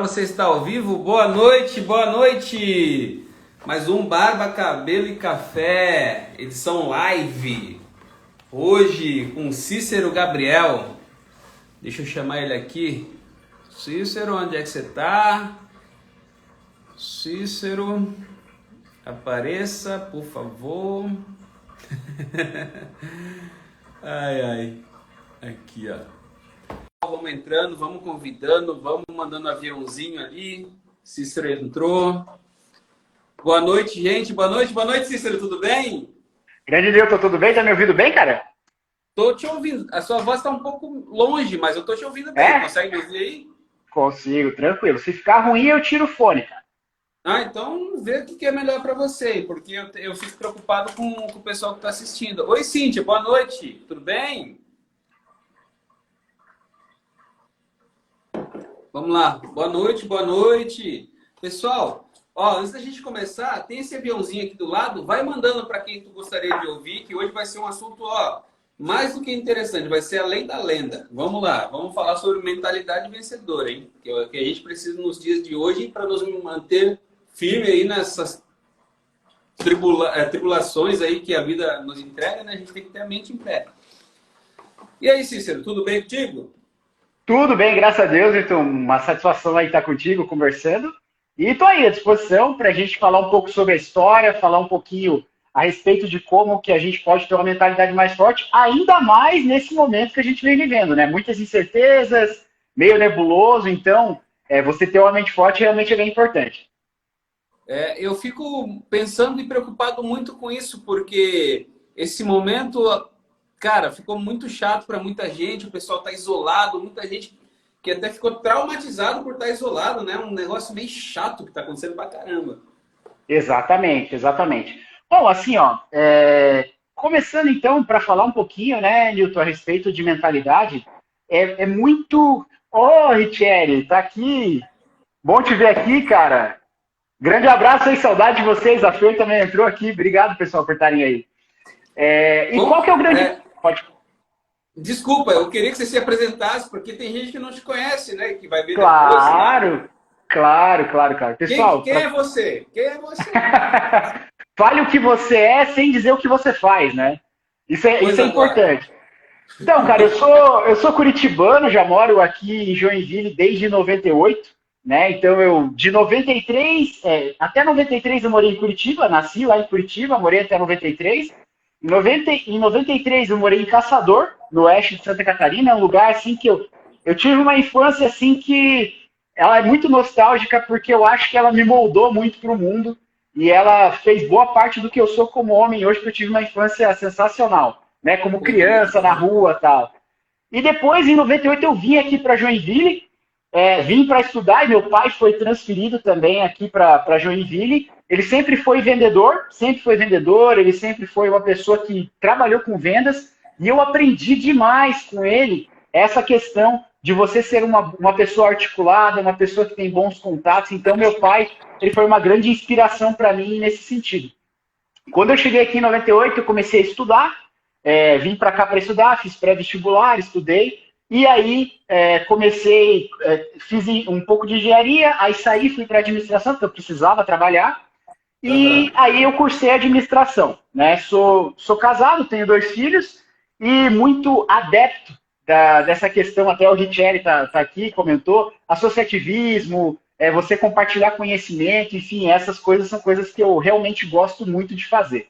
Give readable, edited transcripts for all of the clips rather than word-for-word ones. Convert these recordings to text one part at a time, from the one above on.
Você está ao vivo? Boa noite, boa noite! Mais um Barba, Cabelo e Café, edição live. Hoje com Cícero Gabriel. Deixa eu chamar ele aqui. Cícero, onde é que você está? Cícero, apareça, por favor. Ai. Aqui, ó. Vamos entrando, vamos convidando, vamos mandando aviãozinho ali. Cícero entrou. Boa noite, gente. Boa noite, Cícero. Tudo bem? Grande Nilton, tudo bem? Tá me ouvindo bem, cara? Tô te ouvindo. A sua voz tá um pouco longe, mas eu tô te ouvindo bem. Consegue me ouvir aí? Consigo, tranquilo. Se ficar ruim, eu tiro o fone, cara. Então vê o que é melhor para você, porque eu fico preocupado com o pessoal que tá assistindo. Oi, Cíntia. Boa noite. Tudo bem? Vamos lá. Boa noite. Pessoal, antes da gente começar, tem esse aviãozinho aqui do lado, vai mandando para quem tu gostaria de ouvir, que hoje vai ser um assunto, mais do que interessante, vai ser além da lenda. Vamos lá, vamos falar sobre mentalidade vencedora, hein? Que é o que a gente precisa nos dias de hoje para nos manter firme aí nessas tribulações aí que a vida nos entrega, né? A gente tem que ter a mente em pé. E aí, Cícero, tudo bem contigo? Tudo bem, graças a Deus, então, uma satisfação aí estar contigo, conversando. E tô aí à disposição para a gente falar um pouco sobre a história, falar um pouquinho a respeito de como que a gente pode ter uma mentalidade mais forte, ainda mais nesse momento que a gente vem vivendo, né? Muitas incertezas, meio nebuloso, então você ter uma mente forte realmente é bem importante. Eu fico pensando e preocupado muito com isso, porque esse momento, cara, ficou muito chato para muita gente, o pessoal está isolado, muita gente que até ficou traumatizado por estar isolado, né? Um negócio meio chato que está acontecendo pra caramba. Exatamente. Bom, assim, começando então para falar um pouquinho, né, Nilton, a respeito de mentalidade, é muito... Ô, Richelle, tá aqui. Bom te ver aqui, cara. Grande abraço aí, saudade de vocês. A Fer também entrou aqui. Obrigado, pessoal, por estarem aí. E Bom, qual que é o grande... Pode... Desculpa, eu queria que você se apresentasse, porque tem gente que não te conhece, né? Que vai ver depois. Claro. Pessoal, Quem é você? Quem é você? Fale o que você é sem dizer o que você faz, né? Isso é importante. Então, cara, eu sou curitibano, já moro aqui em Joinville desde 98, né? Então, de 93, até 93 eu morei em Curitiba, nasci lá em Curitiba, morei até 93. Em 93 eu morei em Caçador, no oeste de Santa Catarina, um lugar assim que eu tive uma infância assim que ela é muito nostálgica porque eu acho que ela me moldou muito para o mundo e ela fez boa parte do que eu sou como homem hoje, que eu tive uma infância sensacional, né? Como criança, na rua e tal. E depois, em 98, eu vim aqui para Joinville, vim para estudar e meu pai foi transferido também aqui para Joinville. Ele sempre foi vendedor, ele sempre foi uma pessoa que trabalhou com vendas e eu aprendi demais com ele essa questão de você ser uma pessoa articulada, uma pessoa que tem bons contatos. Então, meu pai, ele foi uma grande inspiração para mim nesse sentido. Quando eu cheguei aqui em 98, eu comecei a estudar, vim para cá para estudar, fiz pré-vestibular, estudei, e aí fiz um pouco de engenharia, aí saí, fui para administração, porque eu precisava trabalhar, e aí eu cursei administração, né? Sou casado, tenho 2 filhos, e muito adepto dessa questão, até o Richelle tá aqui, comentou, associativismo, você compartilhar conhecimento, enfim, essas coisas são coisas que eu realmente gosto muito de fazer.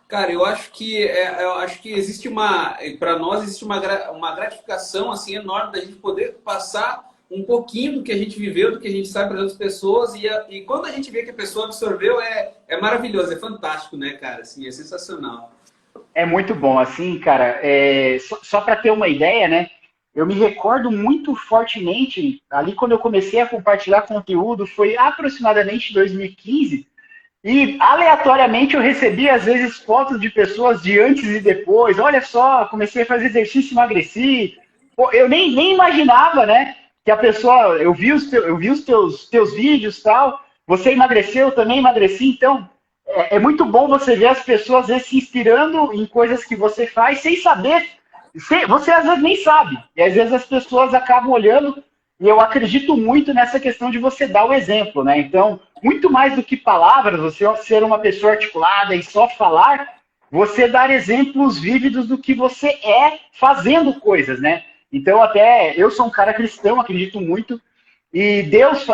Cara, eu acho que existe para nós existe uma gratificação assim enorme da gente poder passar um pouquinho do que a gente viveu, do que a gente sabe para outras pessoas e quando a gente vê que a pessoa absorveu é maravilhoso, é fantástico, né, cara? Assim, é sensacional. É muito bom, assim, cara. Só para ter uma ideia, né? Eu me recordo muito fortemente ali quando eu comecei a compartilhar conteúdo, foi aproximadamente 2015. E aleatoriamente eu recebi, às vezes, fotos de pessoas de antes e depois. Olha só, comecei a fazer exercício e emagreci. Pô, eu nem imaginava, né? Que a pessoa. Eu vi os teus vídeos e tal. Você emagreceu, eu também emagreci. Então, é muito bom você ver as pessoas, às vezes, se inspirando em coisas que você faz sem saber. Você, às vezes, nem sabe. E, às vezes, as pessoas acabam olhando E eu acredito muito nessa questão de você dar o exemplo, né? Então, muito mais do que palavras, você ser uma pessoa articulada e só falar, você dar exemplos vívidos do que você é fazendo coisas, né? Então, até eu sou um cara cristão, acredito muito, e Deus,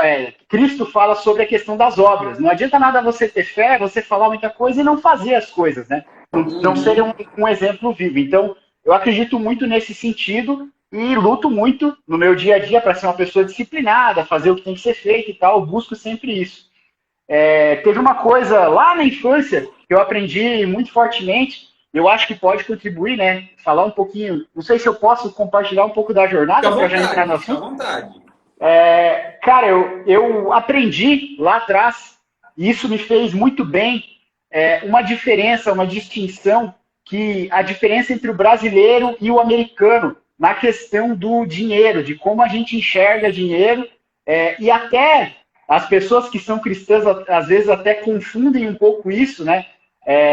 Cristo fala sobre a questão das obras. Não adianta nada você ter fé, você falar muita coisa e não fazer as coisas, né? Não ser um exemplo vivo. Então, eu acredito muito nesse sentido e luto muito no meu dia a dia para ser uma pessoa disciplinada, fazer o que tem que ser feito e tal. Eu busco sempre isso. Teve uma coisa lá na infância que eu aprendi muito fortemente, eu acho que pode contribuir, né? Falar um pouquinho, não sei se eu posso compartilhar um pouco da jornada para já entrar no assunto. Fica à vontade. Cara, eu aprendi lá atrás, e isso me fez muito bem, uma diferença, uma distinção, que a diferença entre o brasileiro e o americano na questão do dinheiro, de como a gente enxerga dinheiro, e até as pessoas que são cristãs às vezes até confundem um pouco isso, né?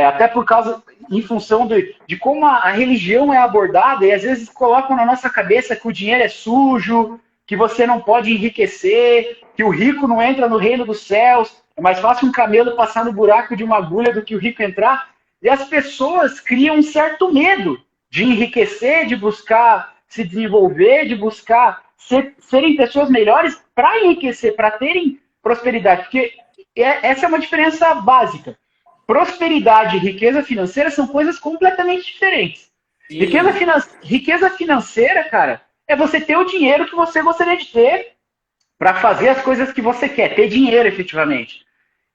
Até por causa, em função de como a religião é abordada, e às vezes colocam na nossa cabeça que o dinheiro é sujo, que você não pode enriquecer, que o rico não entra no reino dos céus, é mais fácil um camelo passar no buraco de uma agulha do que o rico entrar. E as pessoas criam um certo medo de enriquecer, de buscar se desenvolver, de buscar serem pessoas melhores para enriquecer, para terem prosperidade. Porque essa é uma diferença básica. Prosperidade e riqueza financeira são coisas completamente diferentes. Riqueza financeira, cara, é você ter o dinheiro que você gostaria de ter para fazer as coisas que você quer, ter dinheiro efetivamente.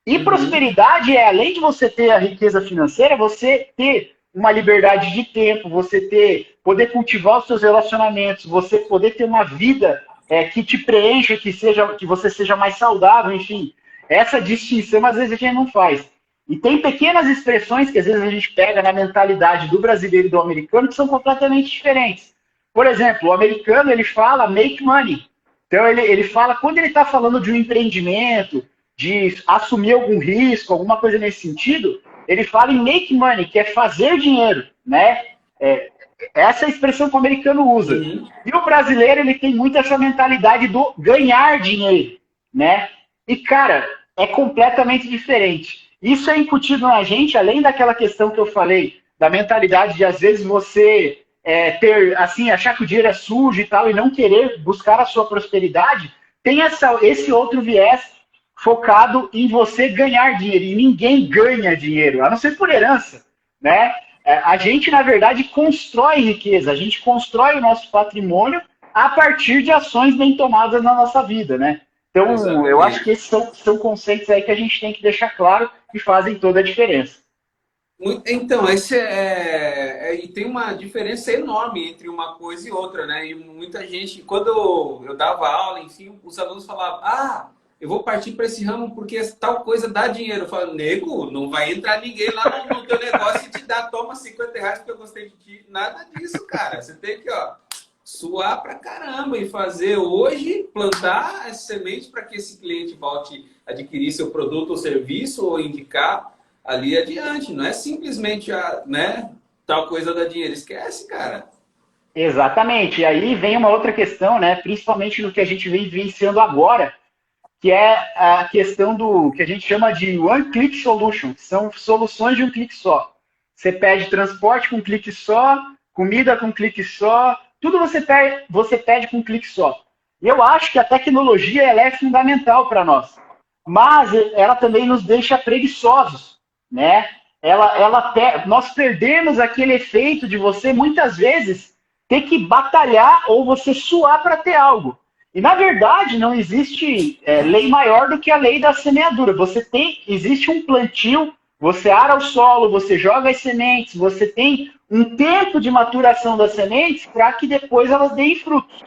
E prosperidade é, além de você ter a riqueza financeira, você ter uma liberdade de tempo, você poder cultivar os seus relacionamentos, você poder ter uma vida que te preencha, que você seja mais saudável, enfim. Essa distinção às vezes a gente não faz. E tem pequenas expressões que às vezes a gente pega na mentalidade do brasileiro e do americano que são completamente diferentes. Por exemplo, o americano ele fala make money. Então ele fala, quando ele está falando de um empreendimento, de assumir algum risco, alguma coisa nesse sentido, ele fala em make money, que é fazer dinheiro, né? Essa é a expressão que o americano usa. E o brasileiro ele tem muito essa mentalidade do ganhar dinheiro, né? E, cara, é completamente diferente. Isso é incutido na gente, além daquela questão que eu falei, da mentalidade de, às vezes, você achar que o dinheiro é sujo e tal, e não querer buscar a sua prosperidade, tem esse outro viés focado em você ganhar dinheiro. E ninguém ganha dinheiro, a não ser por herança, né? A gente, na verdade, constrói riqueza, a gente constrói o nosso patrimônio a partir de ações bem tomadas na nossa vida, né? Então, exatamente. Eu acho que esses são conceitos aí que a gente tem que deixar claro e fazem toda a diferença. Então, e tem uma diferença enorme entre uma coisa e outra, né? E muita gente, quando eu dava aula, enfim, os alunos falavam, eu vou partir para esse ramo porque tal coisa dá dinheiro. Eu falo, nego, não vai entrar ninguém lá no teu negócio e te dar, toma R$50 porque eu gostei de ti. Nada disso, cara. Você tem que, suar pra caramba e fazer hoje, plantar as sementes para que esse cliente volte a adquirir seu produto ou serviço ou indicar ali adiante. Não é simplesmente, tal coisa dá dinheiro. Esquece, cara. Exatamente. E aí vem uma outra questão, né? Principalmente no que a gente vem vivenciando agora, que é a questão do que a gente chama de One Click Solution, que são soluções de um clique só. Você pede transporte com um clique só, comida com um clique só, tudo você pede com um clique só. E eu acho que a tecnologia ela é fundamental para nós, mas ela também nos deixa preguiçosos, né? Nós perdemos aquele efeito de você, muitas vezes, ter que batalhar ou você suar para ter algo. E, na verdade, não existe lei maior do que a lei da semeadura. Existe um plantio, você ara o solo, você joga as sementes, você tem um tempo de maturação das sementes para que depois elas deem frutos.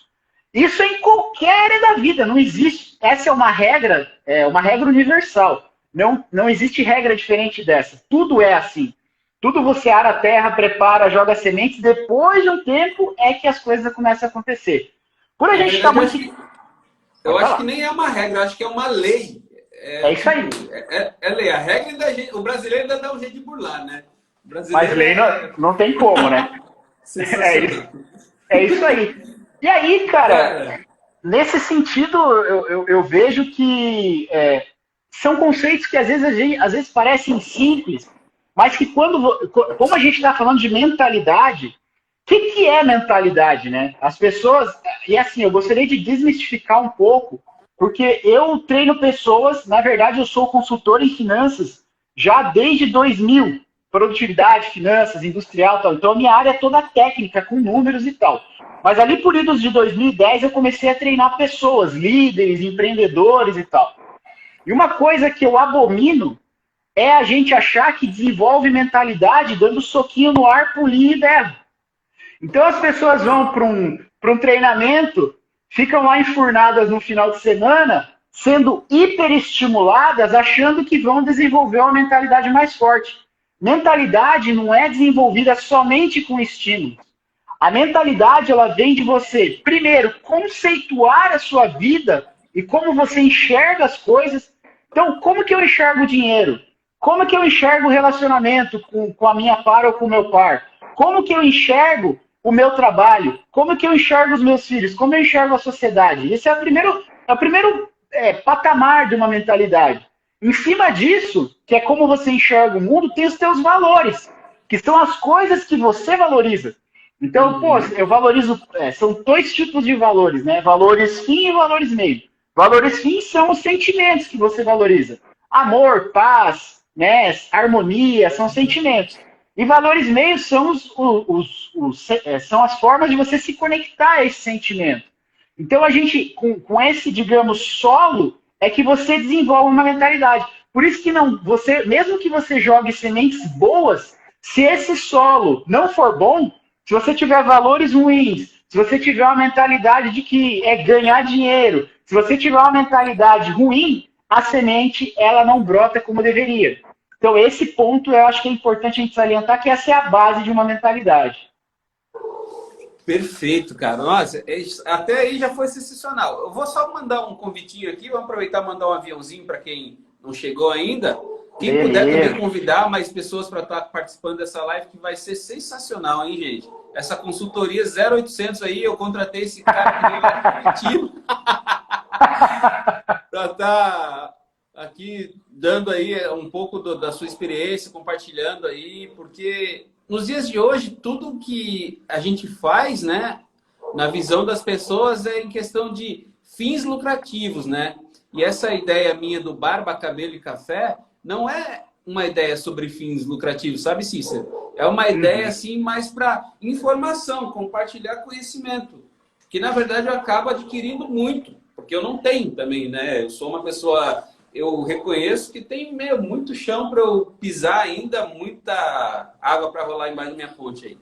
Isso é em qualquer área da vida, não existe. Essa é uma regra universal. Não existe regra diferente dessa. Tudo é assim. Tudo você ara a terra, prepara, joga sementes, depois de um tempo é que as coisas começam a acontecer. Por a gente estar muito... Eu acho que nem é uma regra, eu acho que é uma lei. É isso aí. É lei. A regra ainda o brasileiro ainda dá um jeito de burlar, né? Mas lei não tem como, né? É isso aí. E aí, cara, nesse sentido, eu vejo que são conceitos que às vezes parecem simples, mas que como a gente está falando de mentalidade, o que é mentalidade, né? As pessoas, e assim, eu gostaria de desmistificar um pouco, porque eu treino pessoas, na verdade eu sou consultor em finanças já desde 2000, produtividade, finanças, industrial e tal. Então a minha área é toda técnica, com números e tal. Mas ali por idos de 2010 eu comecei a treinar pessoas, líderes, empreendedores e tal. E uma coisa que eu abomino é a gente achar que desenvolve mentalidade dando soquinho no ar, pulinho e berro. Então as pessoas vão para um treinamento, ficam lá enfurnadas no final de semana, sendo hiperestimuladas, achando que vão desenvolver uma mentalidade mais forte. Mentalidade não é desenvolvida somente com estímulos. A mentalidade, ela vem de você, primeiro, conceituar a sua vida e como você enxerga as coisas. Então, como que eu enxergo o dinheiro? Como que eu enxergo o relacionamento com a minha par ou com o meu par? Como que eu enxergo o meu trabalho? Como que eu enxergo os meus filhos? Como eu enxergo a sociedade? Esse é o primeiro patamar de uma mentalidade. Em cima disso, que é como você enxerga o mundo, tem os teus valores, que são as coisas que você valoriza. Então, pô, eu valorizo. São dois tipos de valores, né? Valores fim e valores meio. Valores fim são os sentimentos que você valoriza. Amor, paz, né? Harmonia, são sentimentos. E valores meios são são as formas de você se conectar a esse sentimento. Então, a gente, com esse, digamos, solo, é que você desenvolve uma mentalidade. Por isso que mesmo que você jogue sementes boas, se esse solo não for bom, se você tiver valores ruins, se você tiver uma mentalidade de que é ganhar dinheiro, se você tiver uma mentalidade ruim, a semente ela não brota como deveria. Então, esse ponto eu acho que é importante a gente salientar, que essa é a base de uma mentalidade. Perfeito, cara. Nossa, até aí já foi sensacional. Eu vou só mandar um convitinho aqui, vamos aproveitar e mandar um aviãozinho para quem não chegou ainda. Quem puder também convidar mais pessoas para estar participando dessa live, que vai ser sensacional, hein, gente? Essa consultoria 0800 aí, eu contratei esse cara que veio lá de para estar aqui dando aí um pouco da sua experiência, compartilhando aí, porque nos dias de hoje, tudo que a gente faz, né, na visão das pessoas é em questão de fins lucrativos, né? E essa ideia minha do barba, cabelo e café não é uma ideia sobre fins lucrativos, sabe, Cícero? É uma ideia, assim, mais para informação, compartilhar conhecimento. Que, na verdade, eu acabo adquirindo muito, porque eu não tenho também, né? Eu sou uma pessoa... Eu reconheço que tem muito chão para eu pisar ainda, muita água para rolar embaixo da minha ponte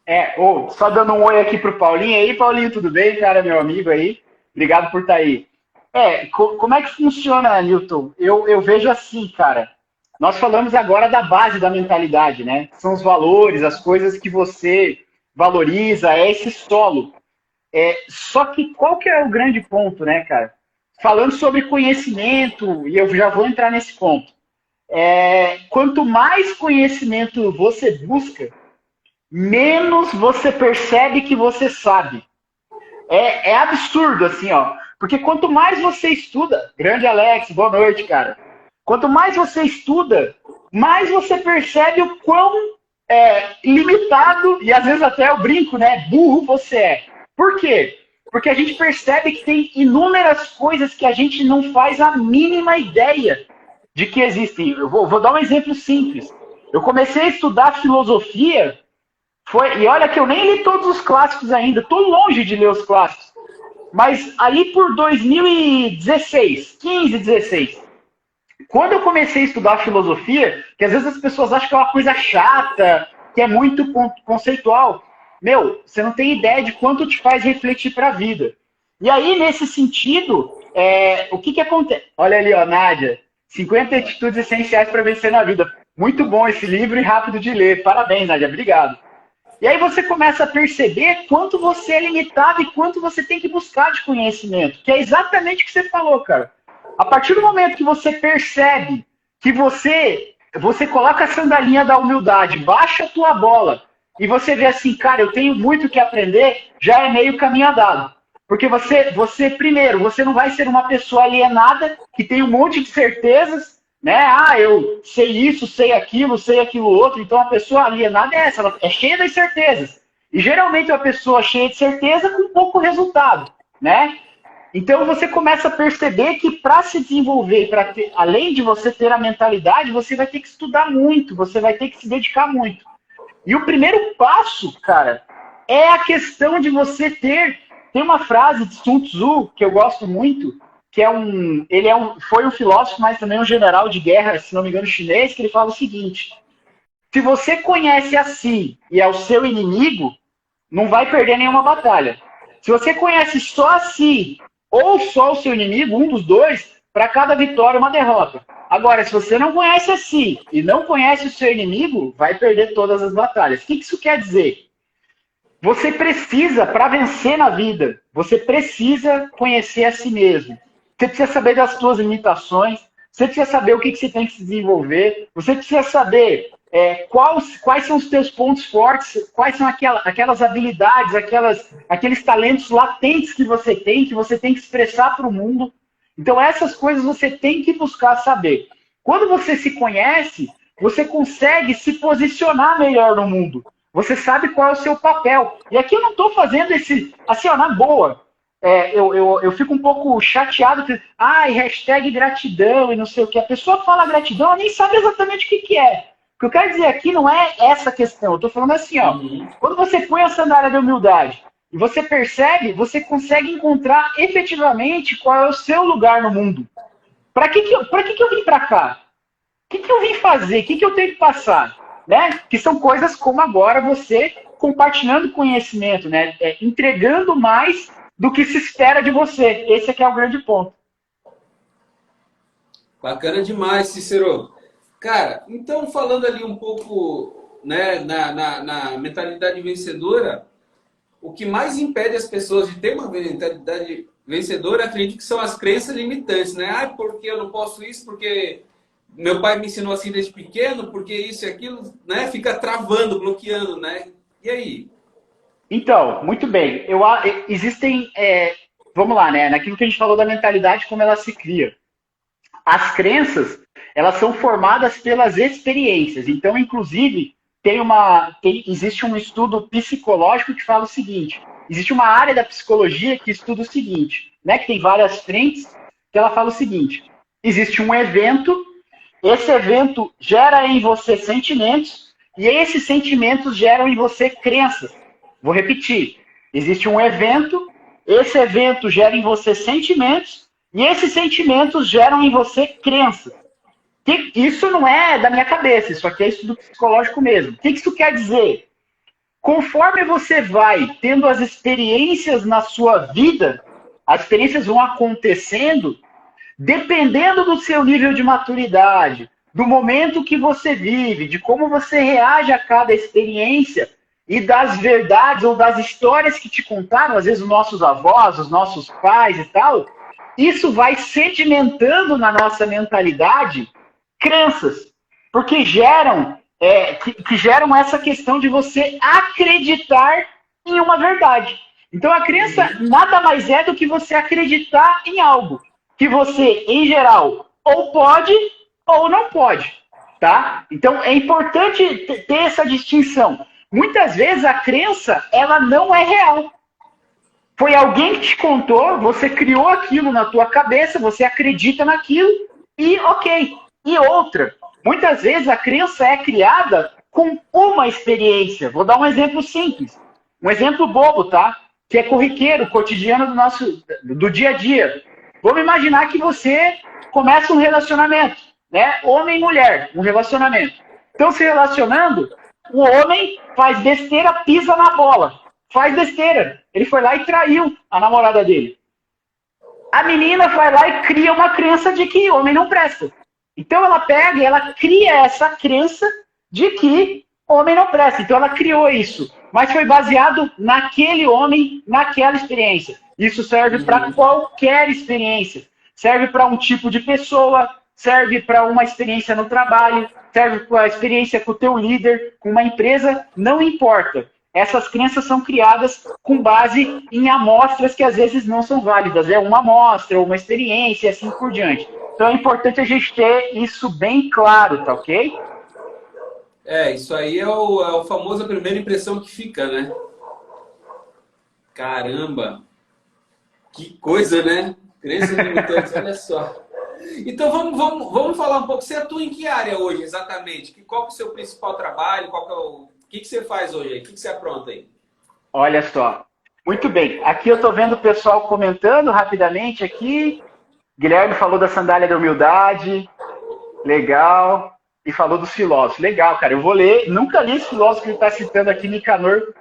aí. Só dando um oi aqui pro Paulinho. E aí, Paulinho, tudo bem, cara, meu amigo aí? Obrigado por estar aí. Como é que funciona, Newton? Eu vejo assim, cara. Nós falamos agora da base da mentalidade, né? São os valores, as coisas que você valoriza, é esse solo. Só que qual que é o grande ponto, né, cara? Falando sobre conhecimento, e eu já vou entrar nesse ponto. Quanto mais conhecimento você busca, menos você percebe que você sabe. É absurdo, assim, ó. Porque quanto mais você estuda, grande Alex, boa noite, cara. Quanto mais você estuda, mais você percebe o quão limitado, e às vezes até eu brinco, né? Burro você é. Por quê? Porque a gente percebe que tem inúmeras coisas que a gente não faz a mínima ideia de que existem. Eu vou dar um exemplo simples. Eu comecei a estudar filosofia, e olha que eu nem li todos os clássicos ainda, estou longe de ler os clássicos. Mas ali por 2016, 15, 16, quando eu comecei a estudar filosofia, que às vezes as pessoas acham que é uma coisa chata, que é muito conceitual, você não tem ideia de quanto te faz refletir para a vida. E aí, nesse sentido, o que acontece? Olha ali, ó, Nádia, 50 atitudes essenciais para vencer na vida. Muito bom esse livro e rápido de ler. Parabéns, Nádia, obrigado. E aí você começa a perceber quanto você é limitado e quanto você tem que buscar de conhecimento, que é exatamente o que você falou, cara. A partir do momento que você percebe que você coloca a sandalinha da humildade, baixa a tua bola, e você vê assim, cara, eu tenho muito que aprender, já é meio caminho andado. Porque primeiro, você não vai ser uma pessoa alienada que tem um monte de certezas, né? Ah, eu sei isso, sei aquilo outro. Então, a pessoa alienada é essa, ela é cheia das certezas. E geralmente uma pessoa cheia de certeza com pouco resultado, né? Então você começa a perceber que para se desenvolver, além de você ter a mentalidade, você vai ter que estudar muito, você vai ter que se dedicar muito. E o primeiro passo, cara, é a questão de você ter... Tem uma frase de Sun Tzu que eu gosto muito, que foi um filósofo, mas também um general de guerra, se não me engano, chinês, que ele fala o seguinte: se você conhece a si e é o seu inimigo, não vai perder nenhuma batalha. Se você conhece só a si ou só o seu inimigo, um dos dois, para cada vitória uma derrota. Agora, se você não conhece a si e não conhece o seu inimigo, vai perder todas as batalhas. O que isso quer dizer? Você precisa, para vencer na vida, você precisa conhecer a si mesmo. Você precisa saber das suas limitações, você precisa saber o que você tem que se desenvolver, você precisa saber quais são os teus pontos fortes, quais são aquelas habilidades, aqueles talentos latentes que você tem que expressar para o mundo. Então, essas coisas você tem que buscar saber. Quando você se conhece, você consegue se posicionar melhor no mundo. Você sabe qual é o seu papel. E aqui eu não estou fazendo assim, ó, na boa. Eu fico um pouco chateado. Hashtag gratidão e não sei o que. A pessoa fala gratidão, ela nem sabe exatamente o que é. O que eu quero dizer aqui não é essa questão. Eu estou falando assim, ó. Quando você põe a sandália da humildade e você percebe, você consegue encontrar efetivamente qual é o seu lugar no mundo. Para que eu vim para cá? O que eu vim fazer? O que eu tenho que passar? Né? Que são coisas como agora você compartilhando conhecimento, né? Entregando mais do que se espera de você. Esse aqui é o grande ponto. Bacana demais, Cícero. Cara, então falando ali um pouco, né, na mentalidade vencedora, o que mais impede as pessoas de ter uma mentalidade vencedora, acredito que são as crenças limitantes, né? Porque eu não posso isso, porque meu pai me ensinou assim desde pequeno, porque isso e aquilo, né? Fica travando, bloqueando, né? E aí? Então, muito bem. Existem, vamos lá, né? Naquilo que a gente falou da mentalidade, como ela se cria. As crenças, elas são formadas pelas experiências. Então, inclusive, existe um estudo psicológico que fala o seguinte: existe uma área da psicologia que estuda o seguinte, né? Que tem várias frentes, que ela fala o seguinte: existe um evento. Esse evento gera em você sentimentos e esses sentimentos geram em você crenças. Vou repetir. Existe um evento, esse evento gera em você sentimentos e esses sentimentos geram em você crenças. Isso não é da minha cabeça, isso aqui é estudo psicológico mesmo. O que isso quer dizer? Conforme você vai tendo as experiências na sua vida, as experiências vão acontecendo. Dependendo do seu nível de maturidade, do momento que você vive, de como você reage a cada experiência e das verdades ou das histórias que te contaram, às vezes os nossos avós, os nossos pais e tal, isso vai sedimentando na nossa mentalidade crenças, porque geram essa questão de você acreditar em uma verdade. Então a crença nada mais é do que você acreditar em algo que você, em geral, ou pode ou não pode, tá? Então, é importante ter essa distinção. Muitas vezes, a crença, ela não é real. Foi alguém que te contou, você criou aquilo na tua cabeça, você acredita naquilo, e ok. E outra, muitas vezes a crença é criada com uma experiência. Vou dar um exemplo simples. Um exemplo bobo, tá? Que é corriqueiro, cotidiano do dia a dia. Vamos imaginar que você começa um relacionamento, né? Homem e mulher, um relacionamento. Então, se relacionando, o homem faz besteira, pisa na bola. Faz besteira. Ele foi lá e traiu a namorada dele. A menina vai lá e cria uma crença de que homem não presta. Então, ela pega e ela cria essa crença de que homem não presta. Então, ela criou isso. Mas foi baseado naquele homem, naquela experiência. Isso serve para qualquer experiência. Serve para um tipo de pessoa, serve para uma experiência no trabalho, serve para a experiência com o teu líder, com uma empresa, não importa. essas crenças são criadas com base em amostras que às vezes não são válidas. É uma amostra, uma experiência e assim por diante. Então é importante a gente ter isso bem claro, tá ok? Isso aí é o famoso a primeira impressão que fica, né? Caramba! Que coisa, né? Crenças limitantes, olha só. Então vamos falar um pouco. Você atua em que área hoje, exatamente? Qual é o seu principal trabalho? O que você faz hoje aí? O que você apronta aí? Olha só. Muito bem. Aqui eu estou vendo o pessoal comentando rapidamente aqui. Guilherme falou da sandália da humildade. Legal. E falou dos filósofos. Legal, cara. Eu vou ler. Nunca li esse filósofo que ele está citando aqui, Nicanor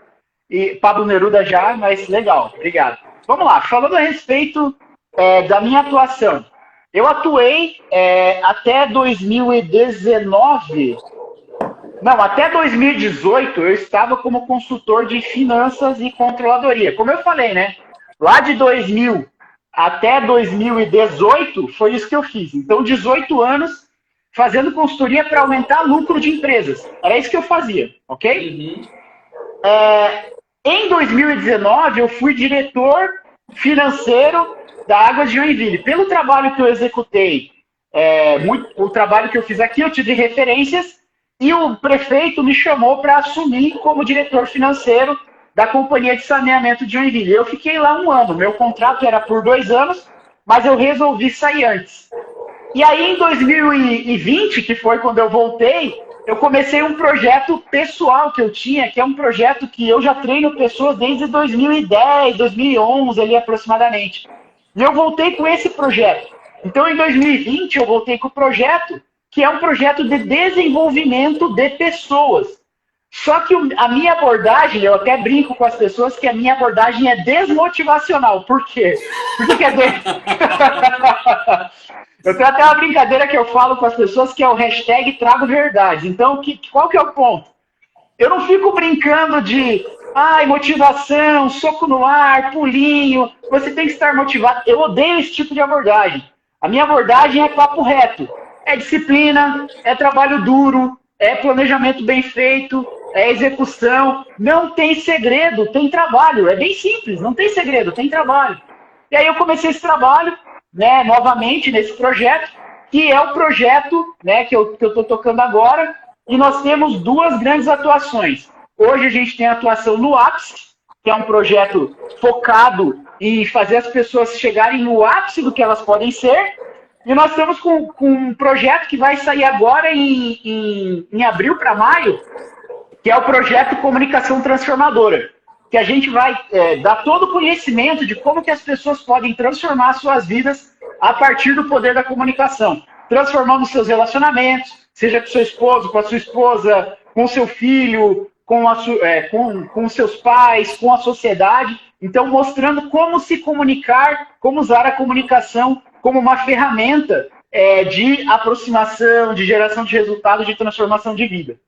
e Pablo Neruda já, mas legal. Obrigado. Vamos lá. Falando a respeito da minha atuação. Eu atuei até 2019. Não, até 2018 eu estava como consultor de finanças e controladoria. Como eu falei, né? Lá de 2000 até 2018 foi isso que eu fiz. Então, 18 anos fazendo consultoria para aumentar lucro de empresas. Era isso que eu fazia, ok? Uhum. Em 2019, eu fui diretor financeiro da Águas de Joinville. Pelo trabalho que eu executei, o trabalho que eu fiz aqui, eu tive referências e o prefeito me chamou para assumir como diretor financeiro da Companhia de Saneamento de Joinville. Eu fiquei lá 1 ano. Meu contrato era por 2 anos, mas eu resolvi sair antes. E aí, em 2020, que foi quando eu voltei, eu comecei um projeto pessoal que eu tinha, que é um projeto que eu já treino pessoas desde 2010, 2011, ali aproximadamente. E eu voltei com esse projeto. Então, em 2020, eu voltei com o projeto, que é um projeto de desenvolvimento de pessoas. Só que a minha abordagem, eu até brinco com as pessoas que a minha abordagem é desmotivacional. Por quê? Por que é Eu tenho até uma brincadeira que eu falo com as pessoas que é o hashtag trago verdade. Então, qual que é o ponto? Eu não fico brincando de motivação, soco no ar, pulinho, você tem que estar motivado. Eu odeio esse tipo de abordagem. A minha abordagem é papo reto. É disciplina, é trabalho duro, é planejamento bem feito, é execução. Não tem segredo, tem trabalho. É bem simples, não tem segredo, tem trabalho. E aí eu comecei esse trabalho, né, novamente nesse projeto, que é o projeto, né, que eu estou tocando agora, e nós temos 2 grandes atuações. Hoje a gente tem a atuação no ápice, que é um projeto focado em fazer as pessoas chegarem no ápice do que elas podem ser, e nós estamos com um projeto que vai sair agora em abril para maio, que é o projeto Comunicação Transformadora, que a gente vai dar todo o conhecimento de como que as pessoas podem transformar suas vidas a partir do poder da comunicação, transformando seus relacionamentos, seja com seu esposo, com a sua esposa, com seu filho, com seus pais, com a sociedade. Então, mostrando como se comunicar, como usar a comunicação como uma ferramenta de aproximação, de geração de resultados, de transformação de vida.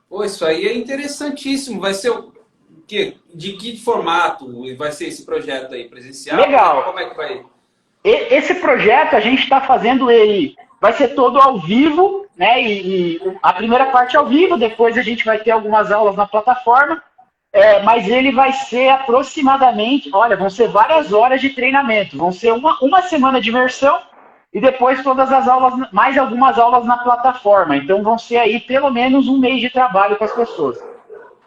Pô, isso aí é interessantíssimo. Vai ser de que formato vai ser esse projeto aí? Presencial? Legal. Como é que vai? Esse projeto, a gente está fazendo ele, vai ser todo ao vivo, né? E a primeira parte ao vivo, depois a gente vai ter algumas aulas na plataforma, mas ele vai ser aproximadamente, vão ser várias horas de treinamento, vão ser uma semana de imersão e depois todas as aulas, mais algumas aulas na plataforma. Então vão ser aí pelo menos 1 mês de trabalho com as pessoas.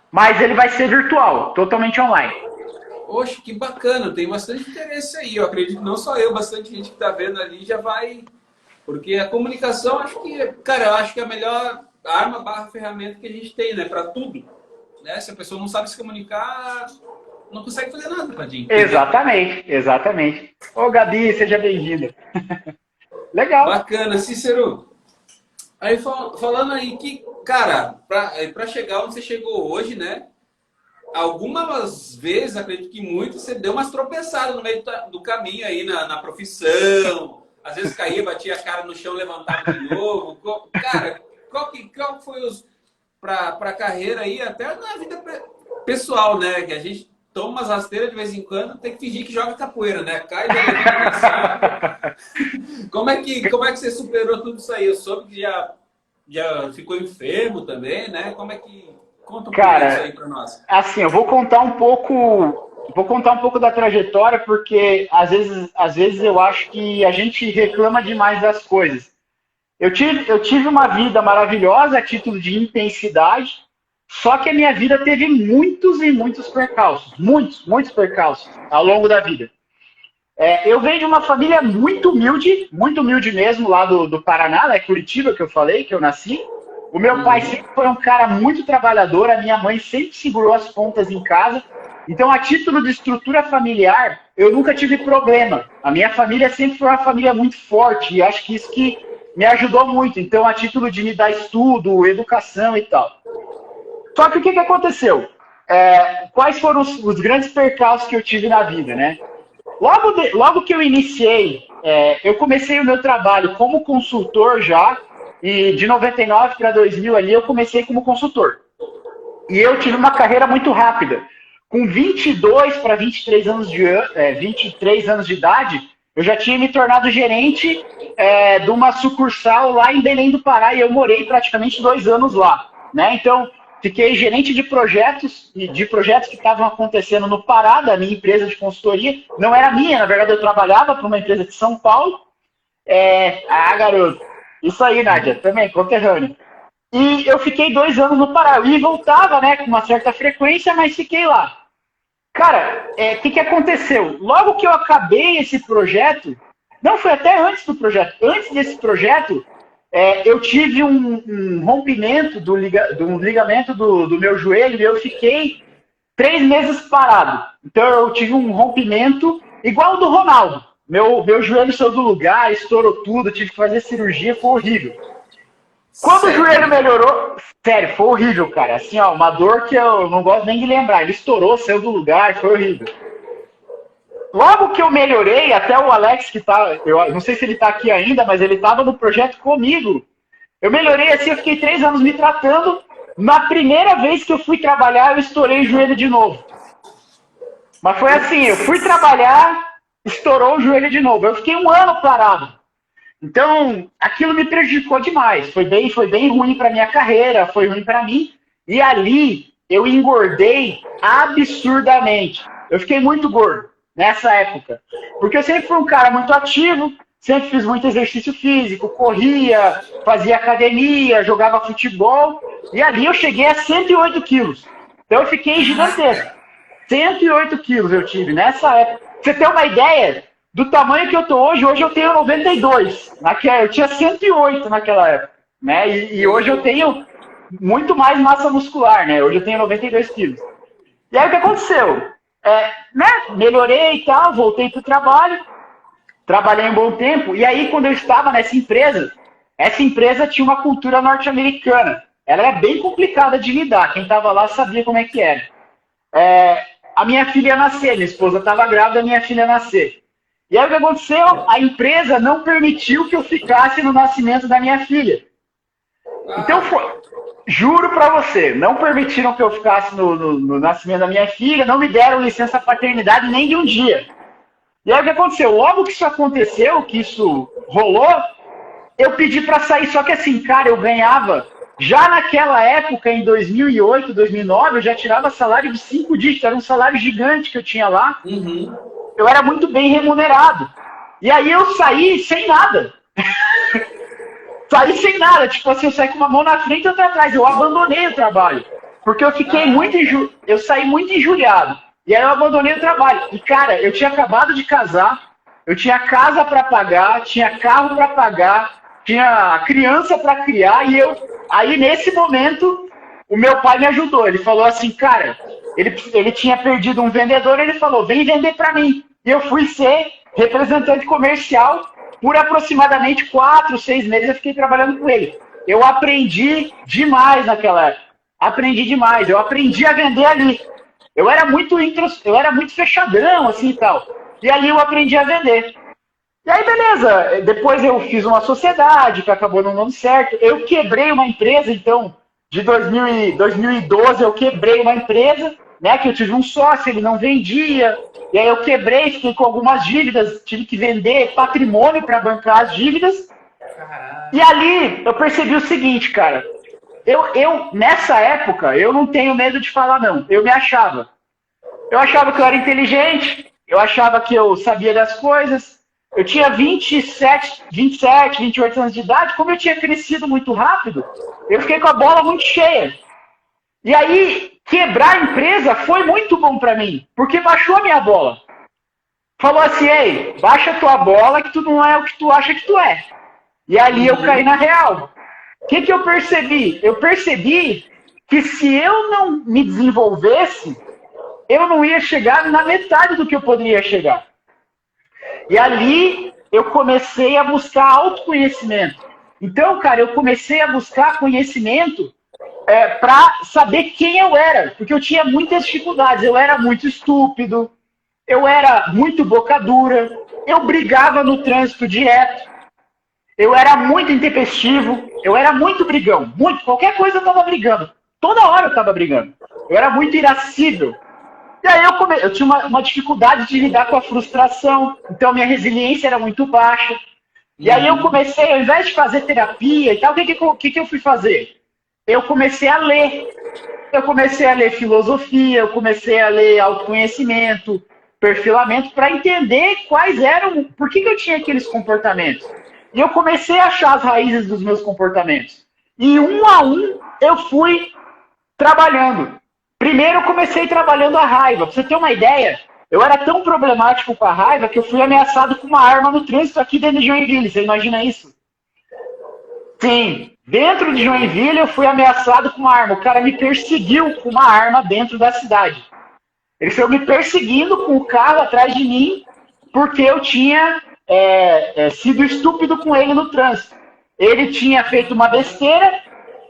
Mas ele vai ser virtual, totalmente online. Poxa, que bacana, tem bastante interesse aí. Eu acredito que não só eu, bastante gente que está vendo ali já vai. Porque a comunicação, eu acho que é a melhor arma barra ferramenta que a gente tem, né? Para tudo. Né? Se a pessoa não sabe se comunicar, não consegue fazer nada, Tadinho. Exatamente. Ô, Gabi, seja bem-vinda. Legal. Bacana, Cícero. Aí falando aí que, cara, para chegar onde você chegou hoje, né? Algumas vezes, acredito que muito, você deu umas tropeçadas no meio do caminho aí na profissão. Às vezes caía, batia a cara no chão, levantava de novo. Cara, qual foi para a carreira aí, até na vida pessoal, né? Que a gente toma umas rasteiras de vez em quando, tem que fingir que joga capoeira, né? Cai da como é que você superou tudo isso aí? Eu soube que já ficou enfermo também, né? Como é que Conta um pouco Cara, isso aí para nós. assim, eu vou contar um pouco da trajetória, porque às vezes eu acho que a gente reclama demais das coisas. Eu tive uma vida maravilhosa a título de intensidade, só que a minha vida teve muitos e muitos percalços, muitos percalços ao longo da vida. Eu venho de uma família muito humilde mesmo, lá do Paraná, né, Curitiba, que eu falei, que eu nasci. O meu pai sempre foi um cara muito trabalhador, a minha mãe sempre segurou as pontas em casa. Então, a título de estrutura familiar, eu nunca tive problema. A minha família sempre foi uma família muito forte, e acho que isso que me ajudou muito. Então, a título de me dar estudo, educação e tal. Só que o que aconteceu? Quais foram os grandes percalços que eu tive na vida, né? Logo que eu iniciei, eu comecei o meu trabalho como consultor já, e de 99 para 2000 ali eu comecei como consultor. E eu tive uma carreira muito rápida. Com 22 para 23 anos de idade, eu já tinha me tornado gerente de uma sucursal lá em Belém do Pará, e eu morei praticamente 2 anos lá, né? Então, fiquei gerente de projetos que estavam acontecendo no Pará, da minha empresa de consultoria. Não era minha, na verdade eu trabalhava para uma empresa de São Paulo. Garoto, isso aí, Nádia, também, conterrâneo. E eu fiquei 2 anos no Pará. Eu ia e voltava, né, com uma certa frequência, mas fiquei lá. Cara, o que aconteceu? Logo que eu acabei esse projeto, não, foi até antes do projeto. Antes desse projeto, eu tive um rompimento do ligamento do meu joelho, e eu fiquei 3 meses parado. Então eu tive um rompimento igual ao do Ronaldo. Meu joelho saiu do lugar, estourou tudo, tive que fazer cirurgia, foi horrível. Quando o joelho melhorou, sério, foi horrível, cara. Assim, ó, uma dor que eu não gosto nem de lembrar. Ele estourou, saiu do lugar, foi horrível. Logo que eu melhorei, até o Alex, que tá, eu não sei se ele tá aqui ainda, mas ele tava no projeto comigo. Eu melhorei assim, eu fiquei 3 anos me tratando. Na primeira vez que eu fui trabalhar, eu estourei o joelho de novo. Mas foi assim, eu fui trabalhar, estourou o joelho de novo. Eu fiquei 1 ano parado. Então, aquilo me prejudicou demais. Foi bem ruim para minha carreira, foi ruim para mim. E ali, eu engordei absurdamente. Eu fiquei muito gordo nessa época. Porque eu sempre fui um cara muito ativo, sempre fiz muito exercício físico, corria, fazia academia, jogava futebol. E ali eu cheguei a 108 quilos. Então, eu fiquei gigantesco. 108 quilos eu tive nessa época. Pra você ter uma ideia do tamanho que eu tô hoje eu tenho 92. Eu tinha 108 naquela época, né? E hoje eu tenho muito mais massa muscular, né? Hoje eu tenho 92 quilos. E aí o que aconteceu? Melhorei e tal, voltei pro trabalho, trabalhei um bom tempo, e aí quando eu estava nessa empresa, essa empresa tinha uma cultura norte-americana. Ela era bem complicada de lidar, quem estava lá sabia como é que era. A minha filha ia nascer, minha esposa estava grávida, a minha filha ia nascer. E aí o que aconteceu? A empresa não permitiu que eu ficasse no nascimento da minha filha. Então, juro pra você, não permitiram que eu ficasse no nascimento da minha filha, não me deram licença paternidade nem de um dia. E aí o que aconteceu? Logo que isso aconteceu, que isso rolou, eu pedi pra sair, só que assim, cara, eu ganhava, já naquela época, em 2008, 2009, eu já tirava salário de 5 dígitos, era um salário gigante que eu tinha lá. Eu era muito bem remunerado. E aí eu saí sem nada. Saí sem nada. Tipo assim, eu saí com uma mão na frente e outra atrás. Eu abandonei o trabalho. Porque eu fiquei eu saí muito injuriado. E aí eu abandonei o trabalho. E cara, eu tinha acabado de casar. Eu tinha casa para pagar. Tinha carro para pagar. Tinha criança para criar. E aí nesse momento, o meu pai me ajudou. Ele falou assim, cara, ele tinha perdido um vendedor. Ele falou, vem vender para mim. E eu fui ser representante comercial por aproximadamente 4, 6 meses. Eu fiquei trabalhando com ele. Eu aprendi demais naquela época. Aprendi demais. Eu aprendi a vender ali. Eu era muito fechadão, assim e tal. E ali eu aprendi a vender. E aí, beleza. Depois eu fiz uma sociedade que acabou não dando certo. Eu quebrei uma empresa, então, de 2012 eu quebrei uma empresa, né? Que eu tive um sócio, ele não vendia. E aí eu quebrei, fiquei com algumas dívidas, tive que vender patrimônio para bancar as dívidas. E ali eu percebi o seguinte, cara. Nessa época, eu não tenho medo de falar, não. Eu me achava. Eu achava que eu era inteligente, eu achava que eu sabia das coisas. Eu tinha 27, 28 anos de idade. Como eu tinha crescido muito rápido, eu fiquei com a bola muito cheia. E aí, quebrar a empresa foi muito bom para mim, porque baixou a minha bola. Falou assim, ei, baixa a tua bola que tu não é o que tu acha que tu é. E ali eu caí na real. O que eu percebi? Eu percebi que se eu não me desenvolvesse, eu não ia chegar na metade do que eu poderia chegar. E ali eu comecei a buscar autoconhecimento. Então, cara, eu comecei a buscar conhecimento para saber quem eu era, porque eu tinha muitas dificuldades. Eu era muito estúpido, eu era muito boca dura, eu brigava no trânsito direto, eu era muito intempestivo, eu era muito brigão, muito, qualquer coisa eu estava brigando, toda hora eu estava brigando, eu era muito irascível. E aí eu tinha uma dificuldade de lidar com a frustração, então minha resiliência era muito baixa. E aí eu comecei, ao invés de fazer terapia e tal, o que eu fui fazer? Eu comecei a ler. Eu comecei a ler filosofia, eu comecei a ler autoconhecimento, perfilamento, para entender quais eram, por que eu tinha aqueles comportamentos. E eu comecei a achar as raízes dos meus comportamentos. E um a um eu fui trabalhando. Primeiro eu comecei trabalhando a raiva. Pra você ter uma ideia, eu era tão problemático com a raiva que eu fui ameaçado com uma arma no trânsito aqui dentro de Joinville. Você imagina isso? Sim, dentro de Joinville eu fui ameaçado com uma arma. O cara me perseguiu com uma arma dentro da cidade. Ele foi me perseguindo com o carro atrás de mim porque eu tinha sido estúpido com ele no trânsito. Ele tinha feito uma besteira,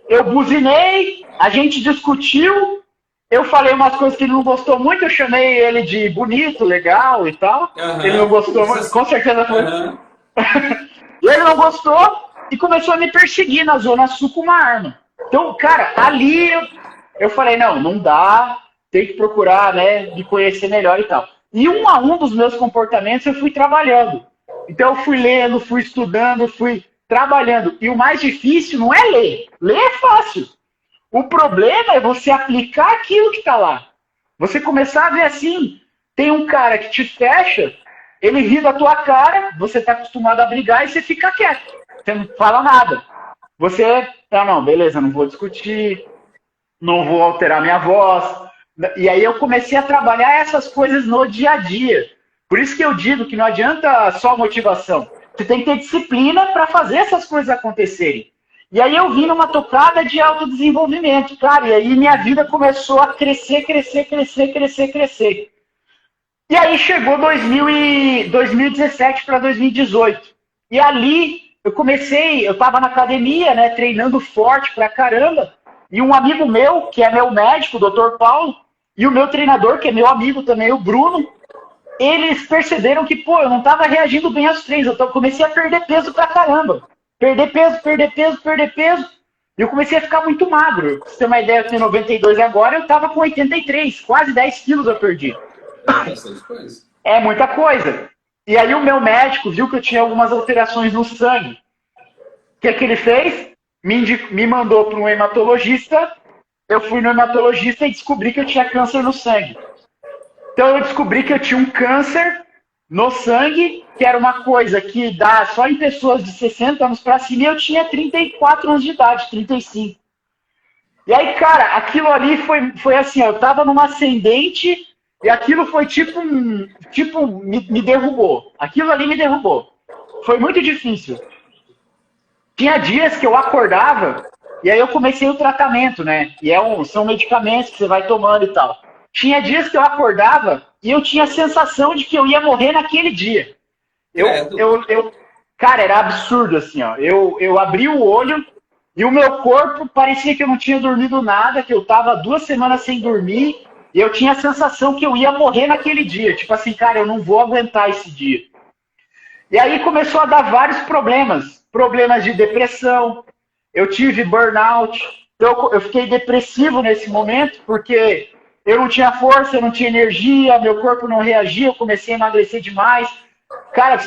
eu buzinei, a gente discutiu, eu falei umas coisas que ele não gostou muito, eu chamei ele de bonito, legal e tal. Ele não gostou muito, com certeza foi. Ele não gostou e começou a me perseguir na Zona Sul com uma arma. Então, cara, ali eu falei, não dá, tem que procurar, né, me conhecer melhor e tal. E um a um dos meus comportamentos eu fui trabalhando. Então eu fui lendo, fui estudando, fui trabalhando. E o mais difícil não é ler. Ler é fácil. O problema é você aplicar aquilo que está lá. Você começar a ver assim, tem um cara que te fecha, ele ri da tua cara, você está acostumado a brigar e você fica quieto. Você não fala nada. Você, não, beleza, não vou discutir, não vou alterar minha voz. E aí eu comecei a trabalhar essas coisas no dia a dia. Por isso que eu digo que não adianta só motivação. Você tem que ter disciplina para fazer essas coisas acontecerem. E aí eu vim numa tocada de autodesenvolvimento, cara. E aí minha vida começou a crescer. E aí chegou 2017 para 2018. E ali eu estava na academia, né, treinando forte pra caramba. E um amigo meu, que é meu médico, o Dr. Paulo, e o meu treinador, que é meu amigo também, o Bruno, eles perceberam que, eu não estava reagindo bem aos treinos. Eu comecei a perder peso pra caramba. Perder peso. E eu comecei a ficar muito magro. Pra você ter uma ideia, eu tenho 92 agora, eu estava com 83. Quase 10 quilos eu perdi. É muita coisa. E aí o meu médico viu que eu tinha algumas alterações no sangue. O que ele fez? Me mandou para um hematologista. Eu fui no hematologista e descobri que eu tinha câncer no sangue. Então eu descobri que eu tinha um câncer no sangue, que era uma coisa que dá só em pessoas de 60 anos para cima, e eu tinha 34 anos de idade, 35. E aí, cara, aquilo ali foi assim, eu tava numa ascendente e aquilo foi me derrubou. Aquilo ali me derrubou. Foi muito difícil. Tinha dias que eu acordava e aí eu comecei o tratamento, né? E são medicamentos que você vai tomando e tal. Tinha dias que eu acordava e eu tinha a sensação de que eu ia morrer naquele dia. Cara, era absurdo, assim, ó. Eu abri o olho e o meu corpo parecia que eu não tinha dormido nada, que eu tava 2 semanas sem dormir, e eu tinha a sensação que eu ia morrer naquele dia. Tipo assim, cara, eu não vou aguentar esse dia. E aí começou a dar vários problemas. Problemas de depressão, eu tive burnout, eu fiquei depressivo nesse momento, porque eu não tinha força, eu não tinha energia, meu corpo não reagia, eu comecei a emagrecer demais. Cara,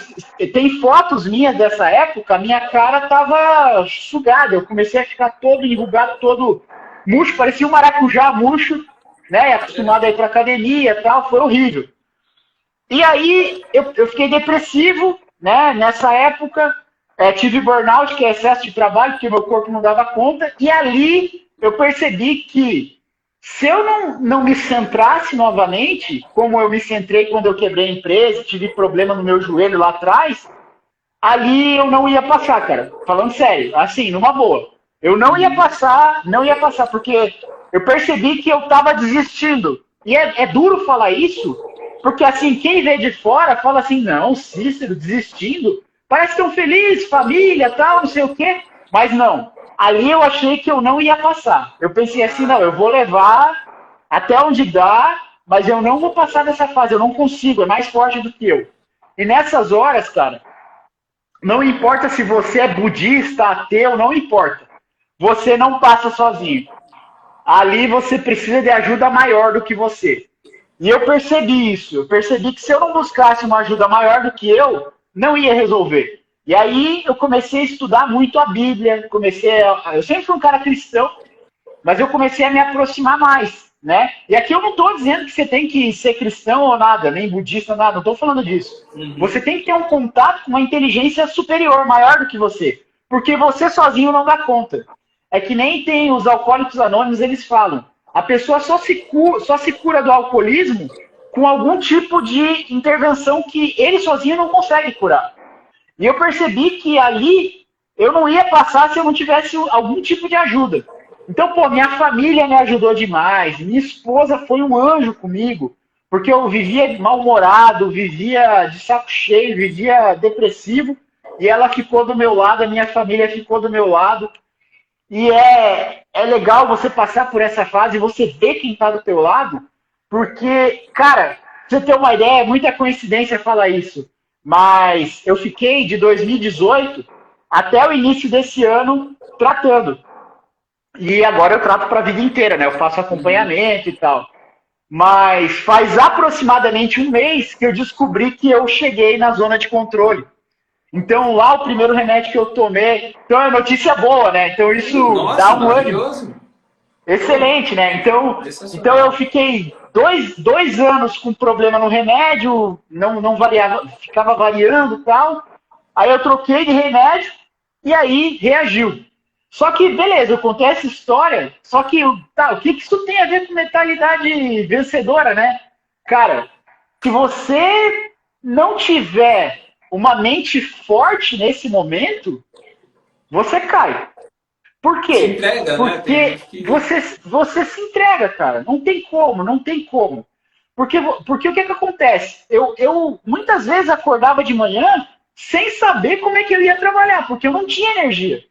tem fotos minhas dessa época, minha cara tava sugada. Eu comecei a ficar todo enrugado, todo murcho, parecia um maracujá murcho, né? Acostumado a ir pra academia e tal, foi horrível. E aí eu fiquei depressivo, né? Nessa época, tive burnout, que é excesso de trabalho, porque meu corpo não dava conta. E ali eu percebi que se eu não me centrasse novamente, como eu me centrei quando eu quebrei a empresa, tive problema no meu joelho lá atrás, ali eu não ia passar, cara. Falando sério, assim, numa boa. Eu não ia passar, porque eu percebi que eu tava desistindo. E é duro falar isso, porque assim, quem vê de fora fala assim, não, Cícero desistindo, parece tão feliz, família, tal, não sei o quê. Mas não, ali eu achei que eu não ia passar. Eu pensei assim, não, eu vou levar até onde dá, mas eu não vou passar dessa fase, eu não consigo, é mais forte do que eu. E nessas horas, cara, não importa se você é budista, ateu, não importa. Você não passa sozinho. Ali você precisa de ajuda maior do que você. E eu percebi isso. Eu percebi que se eu não buscasse uma ajuda maior do que eu, não ia resolver. E aí eu comecei a estudar muito a Bíblia. Eu sempre fui um cara cristão, mas eu comecei a me aproximar mais, né? E aqui eu não estou dizendo que você tem que ser cristão ou nada, nem budista, nada, não estou falando disso. Você tem que ter um contato com uma inteligência superior, maior do que você, porque você sozinho não dá conta. É que nem tem os alcoólicos anônimos, eles falam, a pessoa só se cura do alcoolismo com algum tipo de intervenção que ele sozinho não consegue curar. E eu percebi que ali eu não ia passar se eu não tivesse algum tipo de ajuda. Então, pô, minha família me ajudou demais, minha esposa foi um anjo comigo, porque eu vivia mal-humorado, vivia de saco cheio, vivia depressivo, e ela ficou do meu lado, a minha família ficou do meu lado. E é legal você passar por essa fase e você ver quem está do teu lado, porque, cara, pra você ter uma ideia, é muita coincidência falar isso, mas eu fiquei de 2018 até o início desse ano tratando. E agora eu trato para a vida inteira, né? Eu faço acompanhamento e tal. Mas faz aproximadamente um mês que eu descobri que eu cheguei na zona de controle. Então, lá o primeiro remédio que eu tomei... Então, é notícia boa, né? Então, isso Nossa, dá um ânimo. Excelente, né? Então eu fiquei dois anos com problema no remédio, não variava, ficava variando e tal. Aí eu troquei de remédio e aí reagiu. Só que, beleza, eu contei essa história, só que, tá, o que isso tem a ver com mentalidade vencedora, né? Cara, se você não tiver uma mente forte nesse momento, você cai. Por quê? Se entrega, porque né? você se entrega, cara. Não tem como, não tem como. Porque o que acontece? Eu muitas vezes acordava de manhã sem saber como é que eu ia trabalhar, porque eu não tinha energia.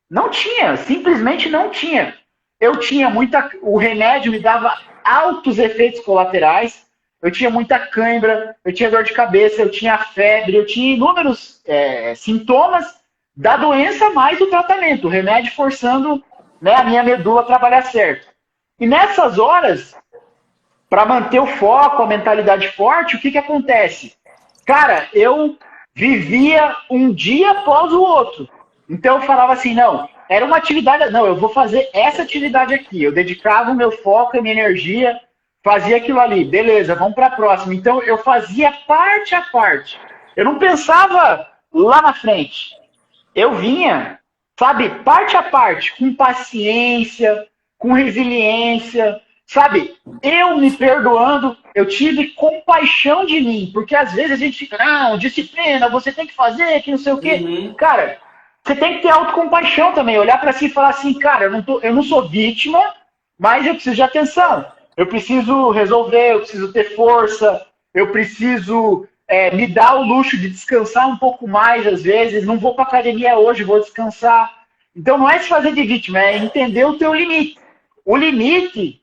Não tinha, simplesmente não tinha. Eu tinha muita. O remédio me dava altos efeitos colaterais. Eu tinha muita cãibra, eu tinha dor de cabeça, eu tinha febre, eu tinha inúmeros sintomas da doença mais o tratamento, o remédio forçando, né, a minha medula a trabalhar certo. E nessas horas, para manter o foco, a mentalidade forte, o que acontece? Cara, eu vivia um dia após o outro. Então eu falava assim, não, era uma atividade, não, eu vou fazer essa atividade aqui. Eu dedicava o meu foco e minha energia, fazia aquilo ali, beleza, vamos para a próxima. Então eu fazia parte a parte. Eu não pensava lá na frente. Eu vinha, sabe, parte a parte, com paciência, com resiliência, sabe? Eu me perdoando, eu tive compaixão de mim, porque às vezes a gente fica, não, disciplina, você tem que fazer, que não sei o quê. Cara, você tem que ter autocompaixão também, olhar para si e falar assim, cara, eu não sou vítima, mas eu preciso de atenção. Eu preciso resolver, eu preciso ter força, eu preciso me dar o luxo de descansar um pouco mais às vezes, não vou para academia hoje, vou descansar. Então não é se fazer de vítima, é entender o teu limite. O limite,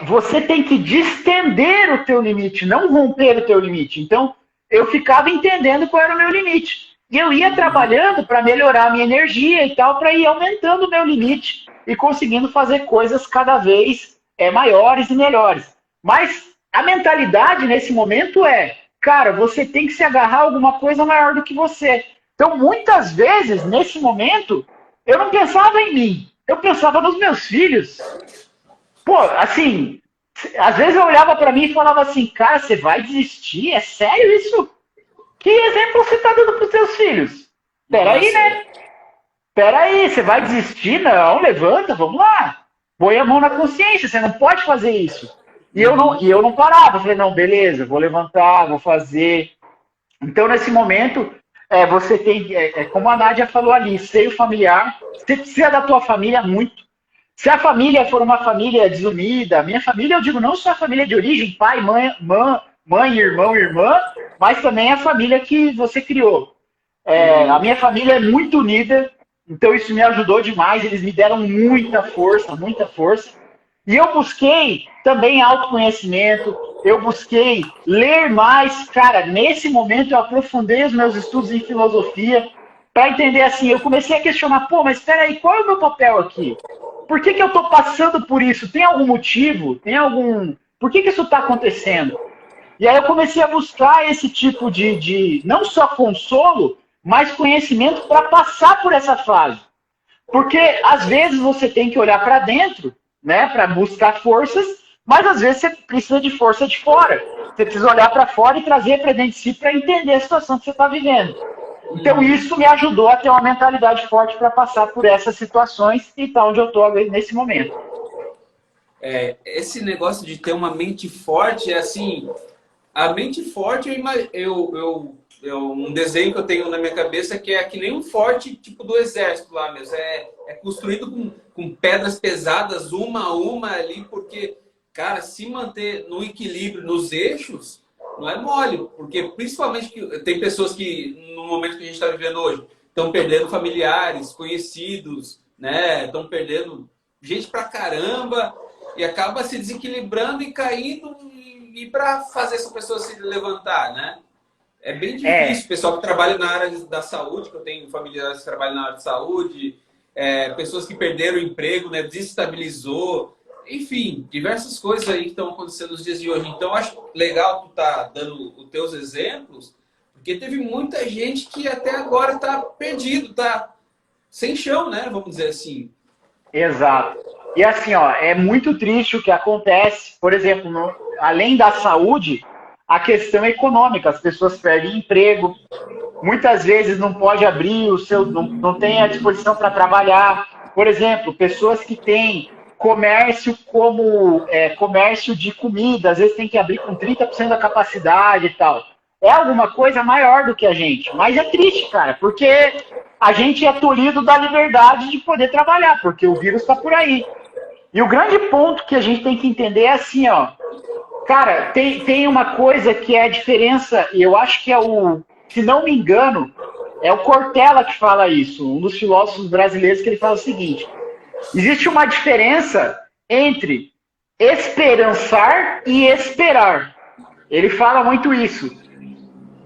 você tem que distender o teu limite, não romper o teu limite. Então eu ficava entendendo qual era o meu limite. E eu ia trabalhando para melhorar a minha energia e tal, para ir aumentando o meu limite e conseguindo fazer coisas cada vez maiores e melhores. Mas a mentalidade nesse momento cara, você tem que se agarrar a alguma coisa maior do que você. Então, muitas vezes, nesse momento, eu não pensava em mim, eu pensava nos meus filhos. Pô, assim, às vezes eu olhava para mim e falava assim, cara, você vai desistir? É sério isso? Que exemplo você está dando para os seus filhos? Peraí, Nossa, né? Peraí, você vai desistir? Não, levanta, vamos lá. Põe a mão na consciência, você não pode fazer isso. E eu não parava, eu falei, não, beleza, vou levantar, vou fazer. Então, nesse momento, você tem, como a Nádia falou ali, seio familiar, você precisa da tua família muito. Se a família for uma família desunida, minha família, eu digo, não só a família de origem, pai, mãe, irmão, irmã, mas também a família que você criou. A minha família é muito unida, então isso me ajudou demais, eles me deram muita força, muita força. E eu busquei também autoconhecimento, eu busquei ler mais. Cara, nesse momento eu aprofundei os meus estudos em filosofia para entender assim, eu comecei a questionar, pô, mas espera aí, qual é o meu papel aqui? Por que eu estou passando por isso? Tem algum motivo? Por que isso está acontecendo? E aí eu comecei a buscar esse tipo de não só consolo, mas conhecimento para passar por essa fase. Porque às vezes você tem que olhar para dentro, né, para buscar forças, mas às vezes você precisa de força de fora. Você precisa olhar para fora e trazer para dentro de si para entender a situação que você está vivendo. Então isso me ajudou a ter uma mentalidade forte para passar por essas situações e estar onde eu estou nesse momento. Esse negócio de ter uma mente forte é assim, a mente forte, um desenho que eu tenho na minha cabeça que é que nem um forte tipo do exército lá mesmo. É construído com pedras pesadas, uma a uma ali, porque, cara, se manter no equilíbrio, nos eixos, não é mole. Porque, principalmente, tem pessoas que, no momento que a gente está vivendo hoje, estão perdendo familiares, conhecidos, né? Estão perdendo gente pra caramba e acaba se desequilibrando e caindo e para fazer essa pessoa se levantar, né? É bem difícil. Pessoal que trabalha na área da saúde, que eu tenho familiares que trabalham na área de saúde, pessoas que perderam o emprego, né? Desestabilizou, enfim, diversas coisas aí que estão acontecendo nos dias de hoje. Então, acho legal tu tá dando os teus exemplos, porque teve muita gente que até agora tá perdido, tá sem chão, né? Vamos dizer assim. Exato. E assim, ó, é muito triste o que acontece, por exemplo, além da saúde, a questão econômica, as pessoas perdem emprego, muitas vezes não pode abrir não tem a disposição para trabalhar. Por exemplo, pessoas que têm comércio como comércio de comida, às vezes tem que abrir com 30% da capacidade e tal. É alguma coisa maior do que a gente, mas é triste, cara, porque a gente é tolhido da liberdade de poder trabalhar, porque o vírus está por aí. E o grande ponto que a gente tem que entender é assim, ó. Cara, tem uma coisa que é a diferença, e eu acho que se não me engano, é o Cortella que fala isso, um dos filósofos brasileiros, que ele fala o seguinte: existe uma diferença entre esperançar e esperar. Ele fala muito isso.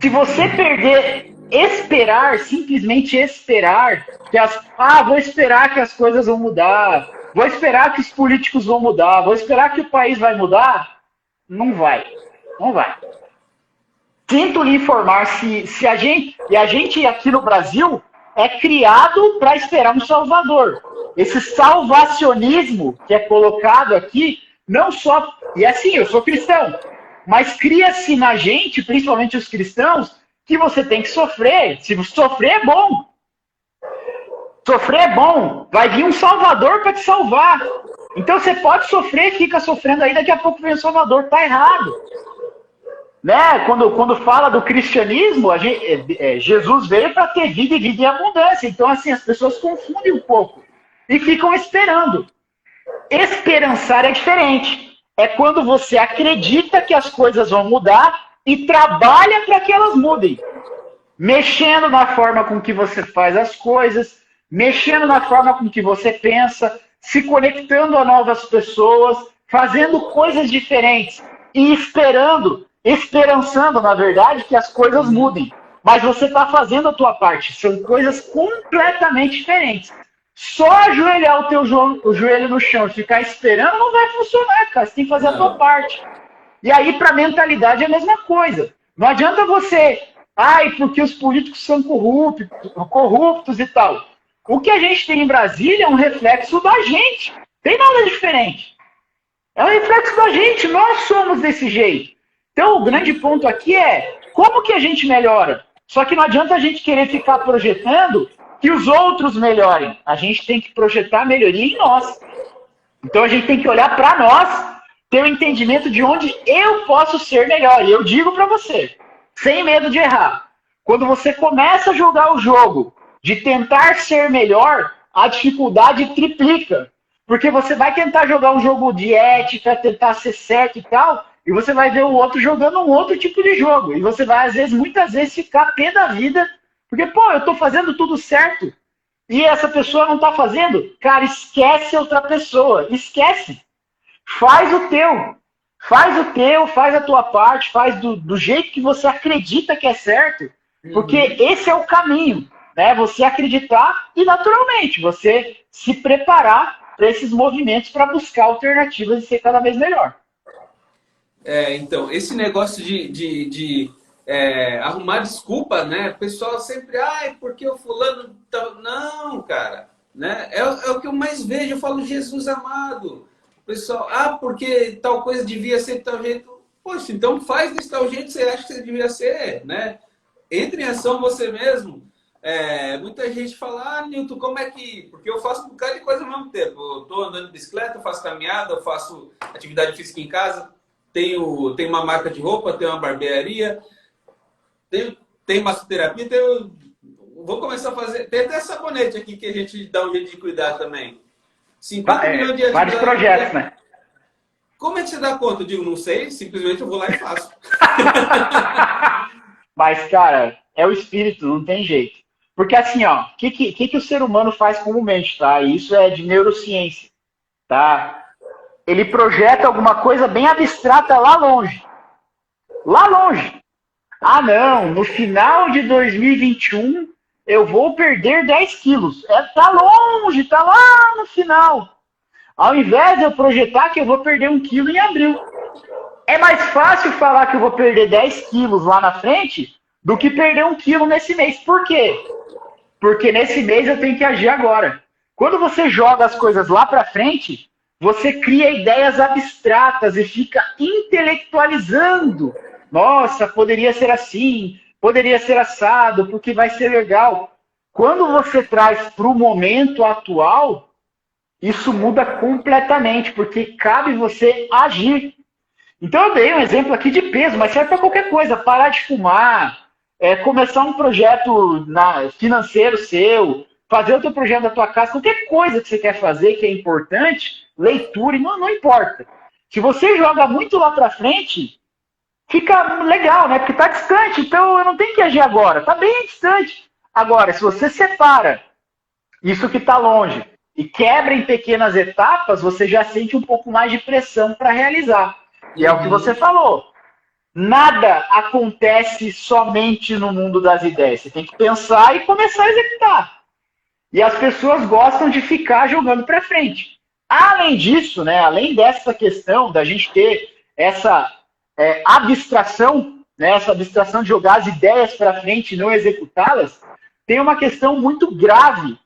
Se você perder esperar, simplesmente esperar, vou esperar que as coisas vão mudar, vou esperar que os políticos vão mudar, vou esperar que o país vai mudar, não vai. Não vai. Sinto lhe informar se a gente aqui no Brasil é criado para esperar um salvador. Esse salvacionismo que é colocado aqui, não só, e assim, eu sou cristão, mas cria-se na gente, principalmente os cristãos, que você tem que sofrer. Se sofrer é bom. Sofrer é bom. Vai vir um salvador para te salvar. Então você pode sofrer, fica sofrendo aí, daqui a pouco vem o salvador. Tá errado. Né? Quando fala do cristianismo, Jesus veio para ter vida e vida em abundância. Então, assim, as pessoas confundem um pouco e ficam esperando. Esperançar é diferente. É quando você acredita que as coisas vão mudar e trabalha para que elas mudem. Mexendo na forma com que você faz as coisas, mexendo na forma com que você pensa, se conectando a novas pessoas, fazendo coisas diferentes e esperançando, na verdade, que as coisas mudem. Mas você está fazendo a tua parte. São coisas completamente diferentes. Só ajoelhar o joelho no chão e ficar esperando não vai funcionar, cara. Você tem que fazer a tua parte. E aí, para a mentalidade, é a mesma coisa. Não adianta você, ai, porque os políticos são corruptos e tal. O que a gente tem em Brasília é um reflexo da gente. Tem nada diferente. É um reflexo da gente. Nós somos desse jeito. Então, o grande ponto aqui é como que a gente melhora? Só que não adianta a gente querer ficar projetando que os outros melhorem. A gente tem que projetar a melhoria em nós. Então, a gente tem que olhar para nós, ter o entendimento de onde eu posso ser melhor. E eu digo para você, sem medo de errar, quando você começa a jogar o jogo de tentar ser melhor, a dificuldade triplica. Porque você vai tentar jogar um jogo de ética, tentar ser certo e tal, e você vai ver o outro jogando um outro tipo de jogo. E você vai, às vezes, muitas vezes, ficar pé da vida, porque, pô, eu tô fazendo tudo certo, e essa pessoa não tá fazendo. Cara, esquece outra pessoa, esquece. Faz o teu. Faz a tua parte, faz do jeito que você acredita que é certo, porque esse é o caminho, né? Você acreditar e, naturalmente, você se preparar para esses movimentos para buscar alternativas e ser cada vez melhor. Então, esse negócio de arrumar desculpa, né? O pessoal sempre, ai, porque o fulano... Tá... Não, cara, né? É o que eu mais vejo, eu falo, Jesus amado. O pessoal, porque tal coisa devia ser de tal jeito. Poxa, então faz desse tal jeito que você acha que você devia ser, né? Entre em ação você mesmo. Muita gente fala, Nilton, como é que... Porque eu faço um bocado de coisa ao mesmo tempo. Eu tô andando de bicicleta, eu faço caminhada, eu faço atividade física em casa, tenho uma marca de roupa, tenho uma barbearia, tenho massoterapia, vou começar a fazer... Tem até sabonete aqui que a gente dá um jeito de cuidar também. 50 milhões de vários projetos, né? Como é que você dá conta? Eu digo, não sei, simplesmente eu vou lá e faço. Mas, cara, é o espírito, não tem jeito. Porque assim, ó, o que o ser humano faz comumente, tá? E isso é de neurociência, tá? Ele projeta alguma coisa bem abstrata lá longe. Lá longe. Ah, não, no final de 2021 eu vou perder 10 quilos. Tá longe, tá lá no final. Ao invés de eu projetar que eu vou perder 1 quilo em abril. É mais fácil falar que eu vou perder 10 quilos lá na frente do que perder 1 quilo nesse mês. Por quê? Porque nesse mês eu tenho que agir agora. Quando você joga as coisas lá para frente, você cria ideias abstratas e fica intelectualizando. Nossa, poderia ser assim, poderia ser assado, porque vai ser legal. Quando você traz para o momento atual, isso muda completamente, porque cabe você agir. Então eu dei um exemplo aqui de peso, mas serve para qualquer coisa. Parar de fumar, começar um projeto financeiro seu, fazer o teu projeto da tua casa, qualquer coisa que você quer fazer que é importante, leitura, e não importa. Se você joga muito lá para frente, fica legal, né? Porque tá distante, então eu não tenho que agir agora, tá bem distante. Agora, se você separa isso que está longe e quebra em pequenas etapas, você já sente um pouco mais de pressão para realizar. E é o que você falou. Nada acontece somente no mundo das ideias. Você tem que pensar e começar a executar. E as pessoas gostam de ficar jogando para frente. Além disso, né, além dessa questão da gente ter essa abstração, né, essa abstração de jogar as ideias para frente e não executá-las, tem uma questão muito grave.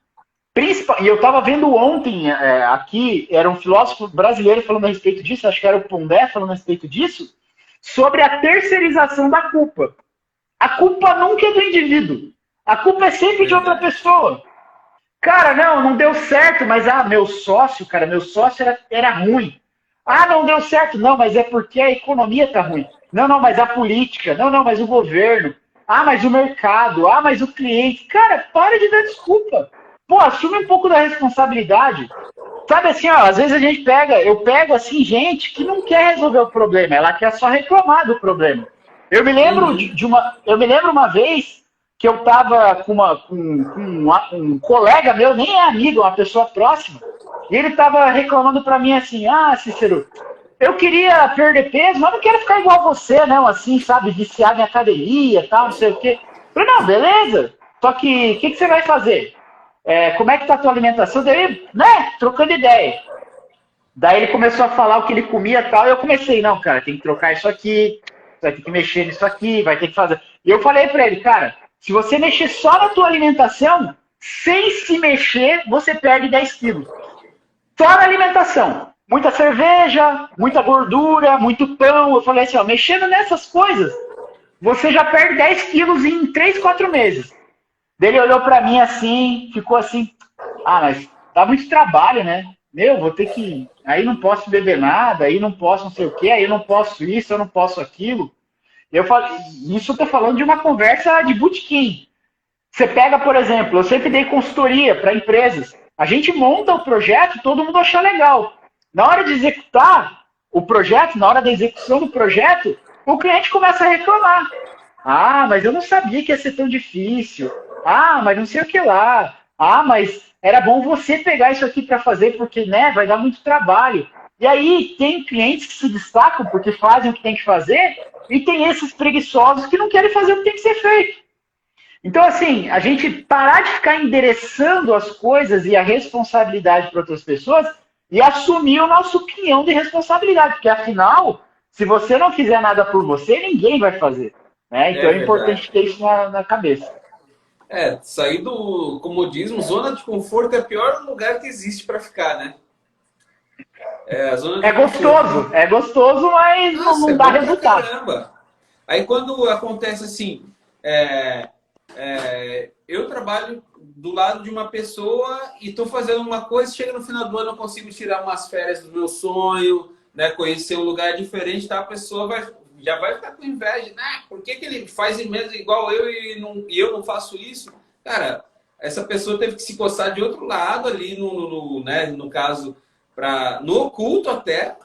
E eu estava vendo ontem aqui, era um filósofo brasileiro falando a respeito disso, acho que era o Pondé falando a respeito disso, sobre a terceirização da culpa. A culpa nunca é do indivíduo. A culpa é sempre de outra pessoa. Cara, não deu certo, mas meu sócio era ruim. Não deu certo, não, mas é porque a economia tá ruim. Não, mas a política, não, mas o governo, mas o mercado, mas o cliente. Cara, para de dar desculpa. Pô, assume um pouco da responsabilidade. Sabe assim, às vezes eu pego assim, gente que não quer resolver o problema, ela quer só reclamar do problema. Eu me lembro uma vez que eu tava com um colega meu, nem é amigo, uma pessoa próxima, e ele tava reclamando pra mim assim, Cícero, eu queria perder peso, mas não quero ficar igual você, não, assim, sabe, viciado em academia e tal, não sei o quê. Eu falei, não, beleza, só que o que você vai fazer? Como é que tá a tua alimentação? Daí, né, trocando ideia. Daí ele começou a falar o que ele comia e tal, e eu comecei, não, cara, tem que trocar isso aqui, vai ter que mexer nisso aqui, vai ter que fazer. E eu falei para ele, cara, se você mexer só na tua alimentação, sem se mexer, você perde 10 quilos. Só na alimentação. Muita cerveja, muita gordura, muito pão. Eu falei assim, ó, mexendo nessas coisas, você já perde 10 quilos em 3, 4 meses. Ele olhou para mim assim, ficou assim, mas dá muito trabalho, né? Meu, vou ter que... Aí não posso beber nada, aí não posso não sei o quê, aí eu não posso isso, eu não posso aquilo. Eu falei, isso eu tô falando de uma conversa de botequim. Você pega, por exemplo, eu sempre dei consultoria para empresas. A gente monta o projeto, todo mundo acha legal. Na hora de executar o projeto, na hora da execução do projeto, o cliente começa a reclamar. Mas eu não sabia que ia ser tão difícil. Mas não sei o que lá. Mas era bom você pegar isso aqui para fazer, porque, né, vai dar muito trabalho. E aí tem clientes que se destacam porque fazem o que tem que fazer, e tem esses preguiçosos que não querem fazer o que tem que ser feito. Então, assim, a gente parar de ficar endereçando as coisas e a responsabilidade para outras pessoas e assumir o nosso opinião de responsabilidade, porque, afinal, se você não fizer nada por você, ninguém vai fazer. Né? Então é importante ter isso na cabeça. Sair do comodismo, zona de conforto é o pior lugar que existe para ficar, né? É gostoso, mas não dá resultado. Caramba. Aí quando acontece assim, eu trabalho do lado de uma pessoa e estou fazendo uma coisa, chega no final do ano eu consigo tirar umas férias do meu sonho, né, conhecer um lugar diferente, tá? A pessoa já vai ficar com inveja. Por que ele faz mesmo igual eu e eu não faço isso? Cara, essa pessoa teve que se coçar de outro lado ali, no caso, no oculto até,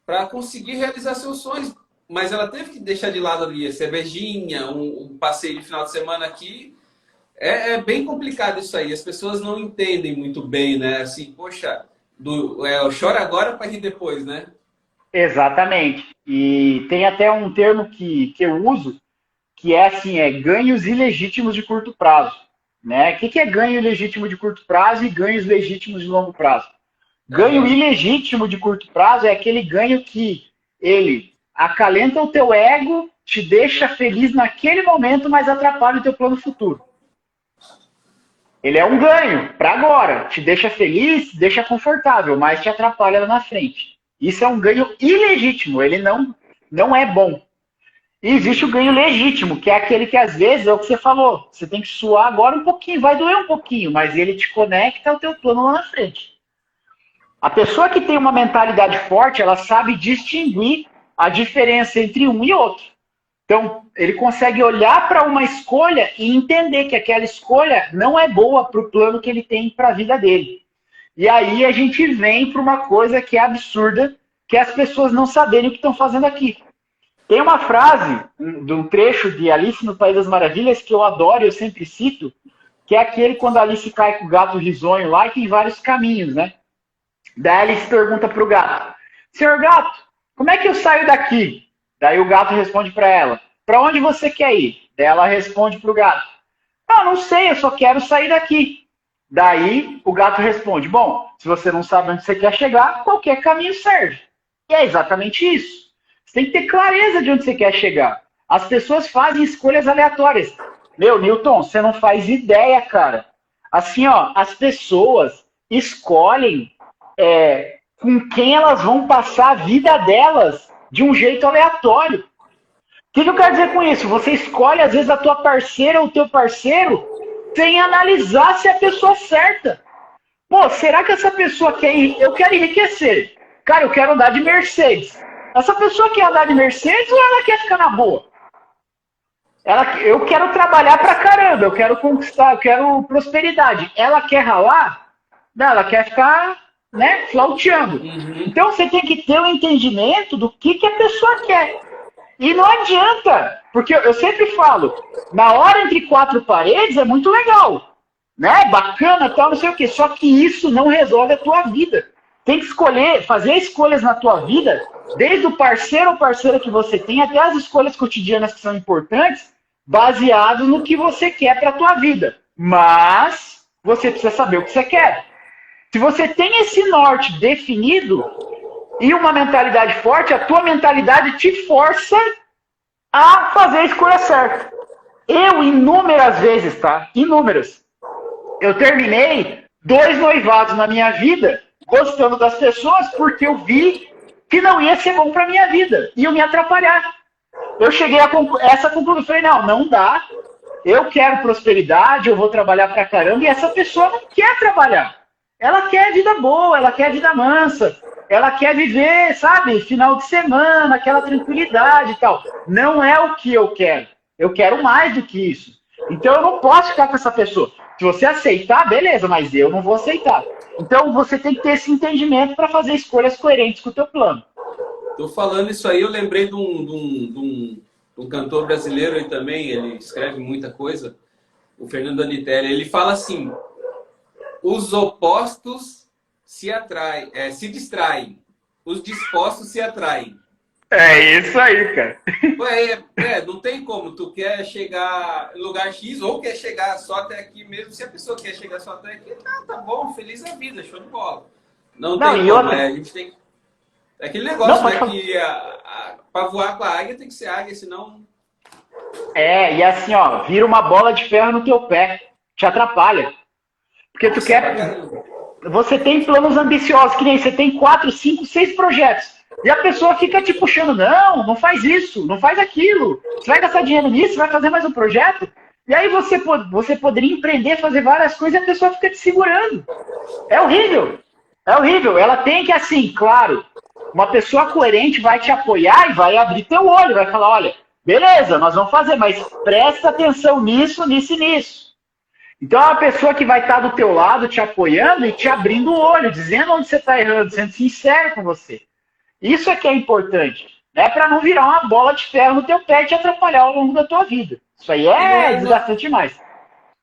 para conseguir realizar seus sonhos. Mas ela teve que deixar de lado ali a cervejinha, um passeio de final de semana aqui. É bem complicado isso aí. As pessoas não entendem muito bem, né? Assim, poxa, chora agora para rir depois, né? Exatamente. E tem até um termo que eu uso, que é assim, ganhos ilegítimos de curto prazo. Né? O que é ganho ilegítimo de curto prazo e ganhos legítimos de longo prazo? Ganho ilegítimo de curto prazo é aquele ganho que ele acalenta o teu ego, te deixa feliz naquele momento, mas atrapalha o teu plano futuro. Ele é um ganho para agora, te deixa feliz, te deixa confortável, mas te atrapalha lá na frente. Isso é um ganho ilegítimo, ele não é bom. E existe o ganho legítimo, que é aquele que às vezes é o que você falou, você tem que suar agora um pouquinho, vai doer um pouquinho, mas ele te conecta ao teu plano lá na frente. A pessoa que tem uma mentalidade forte, ela sabe distinguir a diferença entre um e outro. Então, ele consegue olhar para uma escolha e entender que aquela escolha não é boa para o plano que ele tem para a vida dele. E aí a gente vem para uma coisa que é absurda, que é as pessoas não saberem o que estão fazendo aqui. Tem uma frase de um trecho de Alice no País das Maravilhas que eu adoro e eu sempre cito, que é aquele quando a Alice cai com o gato risonho lá e tem vários caminhos, né? Daí Alice pergunta para o gato, senhor gato, como é que eu saio daqui? Daí o gato responde para ela, para onde você quer ir? Daí ela responde para o gato, não sei, eu só quero sair daqui. Daí o gato responde, bom, se você não sabe onde você quer chegar, qualquer caminho serve. E é exatamente isso. Você tem que ter clareza de onde você quer chegar. As pessoas fazem escolhas aleatórias. Meu, Newton, você não faz ideia, cara. Assim, ó, as pessoas escolhem com quem elas vão passar a vida delas de um jeito aleatório. O que eu quero dizer com isso? Você escolhe, às vezes, a tua parceira ou o teu parceiro sem analisar se é a pessoa certa. Pô, será que essa pessoa quer ir? Eu quero enriquecer. Cara, eu quero andar de Mercedes. Essa pessoa quer andar de Mercedes ou ela quer ficar na boa? Eu quero trabalhar pra caramba, eu quero conquistar, eu quero prosperidade. Ela quer ralar? Não, ela quer ficar, né, flauteando. Uhum. Então você tem que ter um entendimento do que a pessoa quer. E não adianta, porque eu sempre falo, na hora entre quatro paredes é muito legal, né? Bacana, tal, não sei o quê. Só que isso não resolve a tua vida. Tem que escolher, fazer escolhas na tua vida, desde o parceiro ou parceira que você tem, até as escolhas cotidianas que são importantes, baseado no que você quer para a tua vida. Mas você precisa saber o que você quer. Se você tem esse norte definido e uma mentalidade forte, a tua mentalidade te força a fazer a escolha certa. Eu, inúmeras vezes, tá? Inúmeras. Eu terminei 2 noivados na minha vida, gostando das pessoas, porque eu vi que não ia ser bom pra minha vida, ia me atrapalhar. Eu cheguei a essa conclusão, falei, não dá, eu quero prosperidade, eu vou trabalhar pra caramba, e essa pessoa não quer trabalhar. Ela quer vida boa, ela quer vida mansa, ela quer viver, sabe, final de semana, aquela tranquilidade e tal. Não é o que eu quero. Eu quero mais do que isso. Então eu não posso ficar com essa pessoa. Se você aceitar, beleza, mas eu não vou aceitar. Então você tem que ter esse entendimento para fazer escolhas coerentes com o teu plano. Tô falando isso aí, eu lembrei de um cantor brasileiro aí também, ele escreve muita coisa, o Fernando Anitelli. Ele fala assim: os opostos se distraem, os dispostos se atraem. É isso aí, cara. Não tem como. Tu quer chegar em lugar X ou quer chegar só até aqui mesmo. Se a pessoa quer chegar só até aqui, tá bom, feliz a vida, show de bola. Não tem como, outra... a gente tem. É aquele negócio, né? Que para voar com a águia tem que ser águia, senão. E assim, ó, vira uma bola de ferro no teu pé. Te atrapalha. Porque tu quer. Você tem planos ambiciosos, que nem você tem 4, 5, 6 projetos. E a pessoa fica te puxando, não faz isso, não faz aquilo. Você vai gastar dinheiro nisso, vai fazer mais um projeto. E aí você poderia empreender, fazer várias coisas e a pessoa fica te segurando. É horrível. É horrível. Ela tem que, assim, claro, uma pessoa coerente vai te apoiar e vai abrir teu olho, vai falar, olha, beleza, nós vamos fazer, mas presta atenção nisso, nisso e nisso. Então é uma pessoa que vai estar do teu lado, te apoiando e te abrindo o olho, dizendo onde você está errando, sendo sincero com você. Isso é que é importante, né? Para não virar uma bola de ferro no teu pé e te atrapalhar ao longo da tua vida. Isso aí é desgastante demais.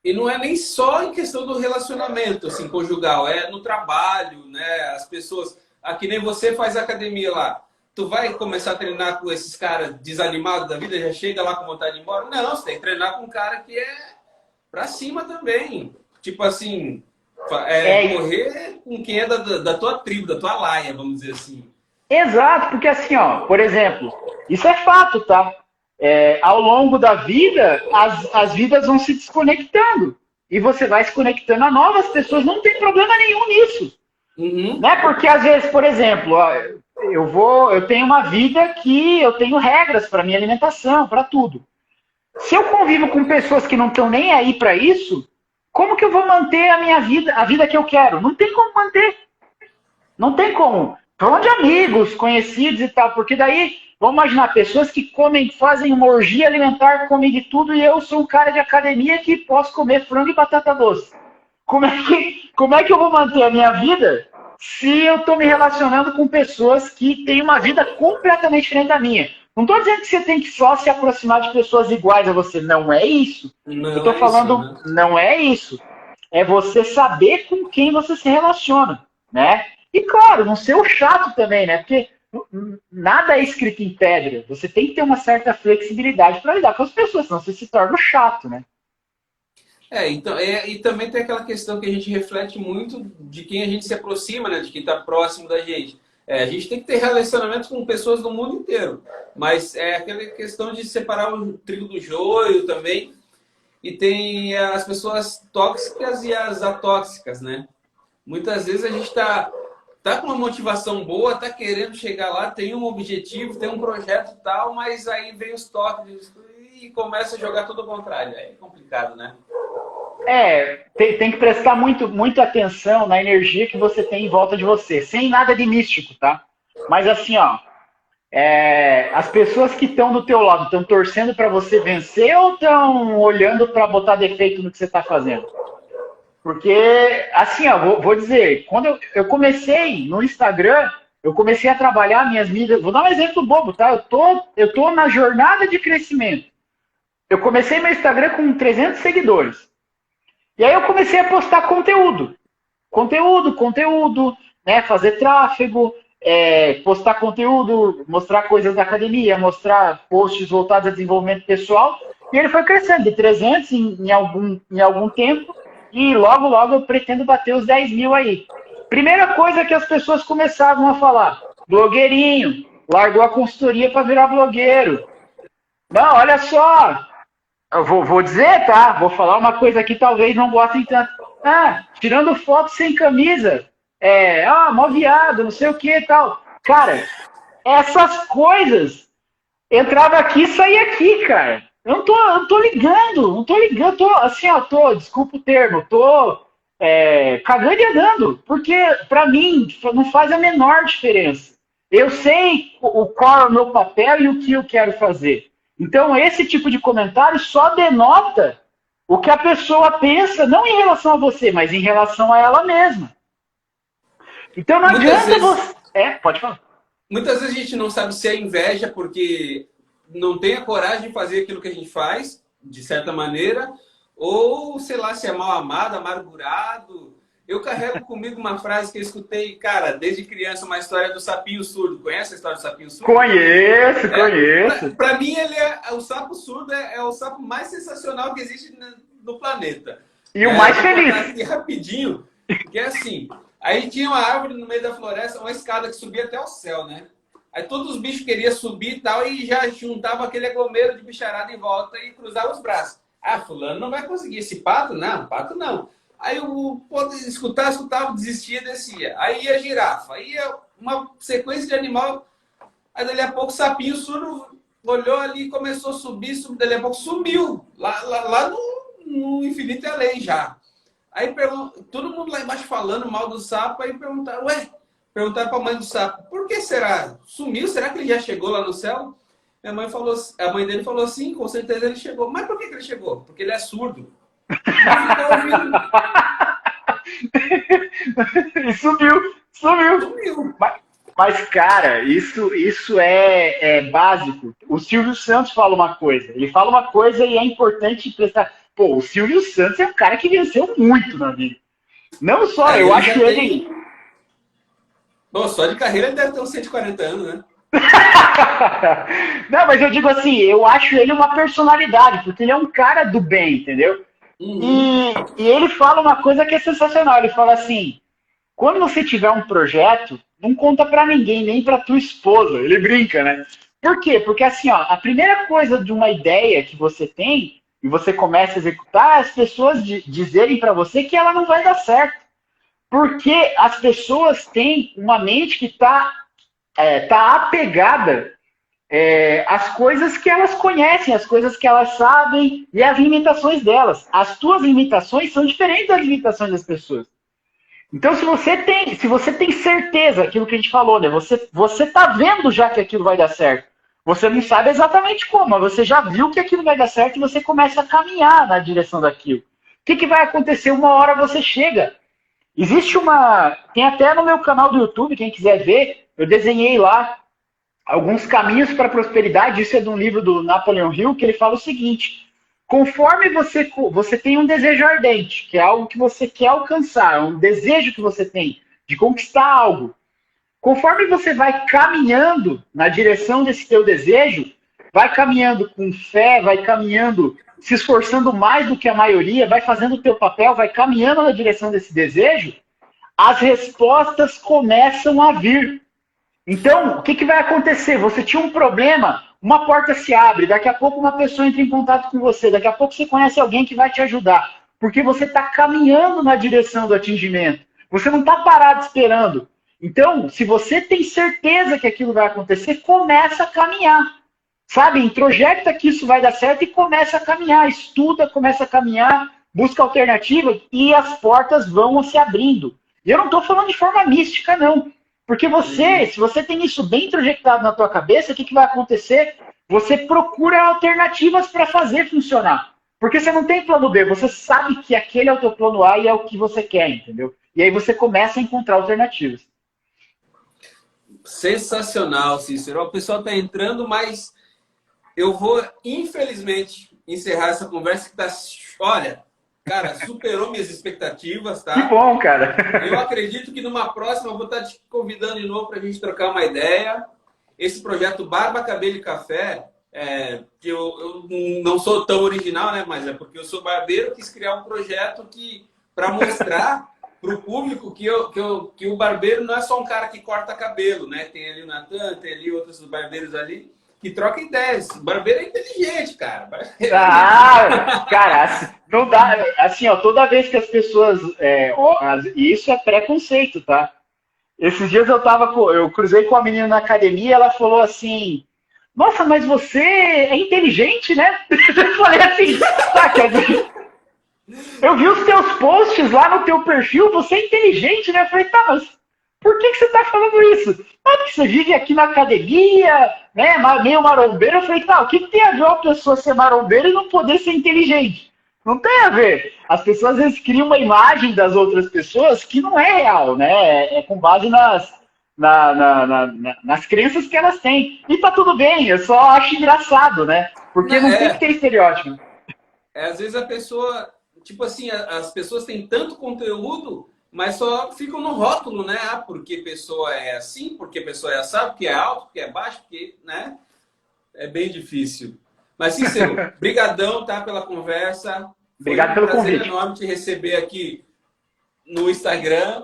E não é nem só em questão do relacionamento, assim, conjugal, é no trabalho, né? As pessoas, aqui nem você faz academia lá. Tu vai começar a treinar com esses caras desanimados da vida, já chega lá com vontade de ir embora? Não, você tem que treinar com um cara que é pra cima também. Tipo assim, correr com quem é da tua tribo, da tua laia, vamos dizer assim. Exato, porque assim, ó, por exemplo, isso é fato, tá? Ao longo da vida, as vidas vão se desconectando. E você vai se conectando a novas pessoas, não tem problema nenhum nisso. Uhum. Né? Porque às vezes, por exemplo, ó, eu tenho uma vida que eu tenho regras para minha alimentação, para tudo. Se eu convivo com pessoas que não estão nem aí para isso, como que eu vou manter a minha vida, a vida que eu quero? Não tem como manter. Não tem como. Falando de amigos, conhecidos e tal, porque daí, vamos imaginar, pessoas que comem, fazem uma orgia alimentar, comem de tudo, e eu sou um cara de academia que posso comer frango e batata doce. Como é que eu vou manter a minha vida se eu estou me relacionando com pessoas que têm uma vida completamente diferente da minha? Não estou dizendo que você tem que só se aproximar de pessoas iguais a você. Não é isso. Eu estou falando, isso, né? Não é isso. É você saber com quem você se relaciona, né? E claro, não ser o chato também, né? Porque nada é escrito em pedra. Você tem que ter uma certa flexibilidade para lidar com as pessoas, senão você se torna chato, né? Então, e também tem aquela questão que a gente reflete muito de quem a gente se aproxima, né? De quem está próximo da gente. A gente tem que ter relacionamentos com pessoas do mundo inteiro, mas é aquela questão de separar o trigo do joio também. E tem as pessoas tóxicas e as atóxicas, né? Muitas vezes a gente tá com uma motivação boa, tá querendo chegar lá, tem um objetivo, tem um projeto e tal, mas aí vem os toques e começa a jogar tudo ao contrário. É complicado, né? Tem que prestar muito atenção na energia que você tem em volta de você, sem nada de místico, tá? Mas assim, ó, as pessoas que estão do teu lado estão torcendo para você vencer ou estão olhando para botar defeito no que você está fazendo? Porque, assim, ó, vou dizer, quando eu comecei no Instagram, eu comecei a trabalhar minhas mídias. Vou dar um exemplo bobo, tá? Eu tô na jornada de crescimento. Eu comecei meu Instagram com 300 seguidores. E aí eu comecei a postar conteúdo. Conteúdo, né? Fazer tráfego, postar conteúdo, mostrar coisas da academia, mostrar posts voltados a desenvolvimento pessoal. E ele foi crescendo de 300 em algum tempo. E logo eu pretendo bater os 10 mil aí. Primeira coisa que as pessoas começavam a falar: blogueirinho, largou a consultoria para virar blogueiro. Não, olha só. Eu vou dizer, tá? Vou falar uma coisa que talvez não gostem tanto. Ah, tirando foto sem camisa. Mó viado, não sei o que e tal. Cara, essas coisas entrava aqui e saía aqui, cara. Eu não tô ligando, não tô ligando, tô assim, ó, desculpa o termo, tô cagando e andando, porque pra mim não faz a menor diferença. Eu sei qual é o meu papel e o que eu quero fazer. Então, esse tipo de comentário só denota o que a pessoa pensa, não em relação a você, mas em relação a ela mesma. Então, não Muitas adianta vezes, você. É, pode falar. muitas vezes a gente não sabe se é inveja porque não tem a coragem de fazer aquilo que a gente faz, de certa maneira, ou sei lá, se é mal amado, amargurado. Eu carrego comigo uma frase que eu escutei, cara, desde criança, uma história do sapinho surdo. Conhece a história do sapinho surdo? Conheço, conheço. Para mim, ele o sapo surdo é o sapo mais sensacional que existe no planeta. E o mais Vou feliz. contar aqui rapidinho, que é assim. Aí tinha uma árvore no meio da floresta, uma escada que subia até o céu, né? Aí todos os bichos queriam subir e tal, e já juntavam aquele aglomero de bicharada em volta e cruzavam os braços. Ah, fulano não vai conseguir. Esse pato? Não, pato não. Aí o povo escutava, desistia e descia. Aí ia a girafa, aí ia uma sequência de animal. Aí dali a pouco o sapinho surdo olhou ali e começou a subir, dali a pouco sumiu, lá no infinito e além já. Aí todo mundo lá embaixo falando mal do sapo, aí perguntaram para a mãe do sapo, por que será? Sumiu? Será que ele já chegou lá no céu? A mãe dele falou assim, com certeza ele chegou. Mas por que ele chegou? Porque ele é surdo. Não ficou ouvindo. E sumiu, sumiu. Sumiu. Mas, cara, isso é básico. O Silvio Santos fala uma coisa. Ele fala uma coisa e é importante prestar. Pô, o Silvio Santos é um cara que venceu muito na vida. Não só, eu Ele acho já ele. tem... Bom, só de carreira ele deve ter uns 140 anos, né? Não, mas eu digo assim, eu acho ele uma personalidade, porque ele é um cara do bem, entendeu? Uhum. E ele fala uma coisa que é sensacional. Ele fala assim: quando você tiver um projeto, não conta pra ninguém, nem pra tua esposa. Ele brinca, né? Por quê? Porque assim, ó, a primeira coisa de uma ideia que você tem e você começa a executar, é as pessoas dizerem pra você que ela não vai dar certo. Porque as pessoas têm uma mente que tá apegada às coisas que elas conhecem, as coisas que elas sabem e as limitações delas. As tuas limitações são diferentes das limitações das pessoas. Então, se você tem certeza, aquilo que a gente falou, né? Você tá vendo já que aquilo vai dar certo. Você não sabe exatamente como, mas você já viu que aquilo vai dar certo e você começa a caminhar na direção daquilo. O que vai acontecer? Uma hora você chega. Existe uma. Tem até no meu canal do YouTube, quem quiser ver, eu desenhei lá alguns caminhos para a prosperidade. Isso é de um livro do Napoleon Hill, que ele fala o seguinte: conforme você tem um desejo ardente, que é algo que você quer alcançar, um desejo que você tem de conquistar algo, conforme você vai caminhando na direção desse teu desejo, vai caminhando com fé, vai caminhando, se esforçando mais do que a maioria, vai fazendo o teu papel, vai caminhando na direção desse desejo, as respostas começam a vir. Então, o que vai acontecer? Você tinha um problema, uma porta se abre, daqui a pouco uma pessoa entra em contato com você, daqui a pouco você conhece alguém que vai te ajudar, porque você está caminhando na direção do atingimento. Você não está parado esperando. Então, se você tem certeza que aquilo vai acontecer, começa a caminhar. Sabe? Introjeta que isso vai dar certo e começa a caminhar. Estuda, começa a caminhar, busca alternativa e as portas vão se abrindo. E eu não estou falando de forma mística, não. Porque se você tem isso bem introjetado na tua cabeça, o que vai acontecer? Você procura alternativas para fazer funcionar. Porque você não tem plano B, você sabe que aquele é o teu plano A e é o que você quer, entendeu? E aí você começa a encontrar alternativas. Sensacional, Cícero. O pessoal está entrando, mas eu vou, infelizmente, encerrar essa conversa que tá... Olha, cara, superou minhas expectativas, Que tá? bom, cara. Eu acredito que numa próxima eu vou estar te convidando de novo para a gente trocar uma ideia. Esse projeto Barba, Cabelo e Café, que eu não sou tão original, né? Mas é porque eu sou barbeiro, quis criar um projeto para mostrar para o público que o barbeiro não é só um cara que corta cabelo, né? Tem ali o Natan, tem ali outros barbeiros ali. que troca ideias. Barbeiro é inteligente, cara. Ah, cara, não dá. Assim, ó, toda vez que as pessoas. Isso é preconceito, tá? Esses dias eu cruzei com a menina na academia e ela falou assim: Nossa, mas você é inteligente, né? Eu falei assim: Tá, quer dizer, eu vi os teus posts lá no teu perfil, você é inteligente, né? Eu falei: Tá, mas por que você está falando isso? Ah, porque você vive aqui na academia, né? Meio marombeiro. Eu falei: Tá, o que tem a ver uma pessoa ser marombeiro e não poder ser inteligente? Não tem a ver. As pessoas às vezes criam uma imagem das outras pessoas que não é real, né? É com base nas crenças que elas têm. E tá tudo bem, eu só acho engraçado, né? Porque não tem que É, ter estereótipo. às vezes a pessoa, tipo assim, as pessoas têm tanto conteúdo, mas só ficam no rótulo, né? Ah, porque pessoa é assim, porque pessoa é assado, porque é alto, porque é baixo, porque, né? É bem difícil. Mas, Cícero, brigadão, tá, pela conversa. Foi Obrigado um pelo prazer convite. enorme te receber aqui no Instagram.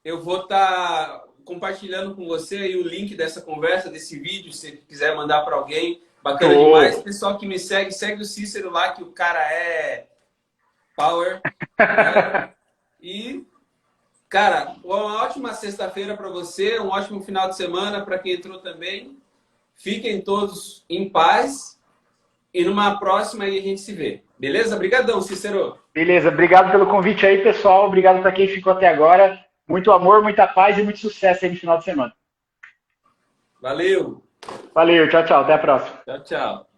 Eu vou estar compartilhando com você aí o link dessa conversa, desse vídeo, se você quiser mandar para alguém. Bacana demais. Show. Pessoal que me segue, segue o Cícero lá, que o cara é power, né? E, cara, uma ótima sexta-feira para você, um ótimo final de semana para quem entrou também. Fiquem todos em paz e numa próxima aí a gente se vê. Beleza? Obrigadão, Cícero. Beleza, obrigado pelo convite aí, pessoal. Obrigado para quem ficou até agora. Muito amor, muita paz e muito sucesso aí no final de semana. Valeu. Valeu, tchau, tchau. Até a próxima. Tchau, tchau.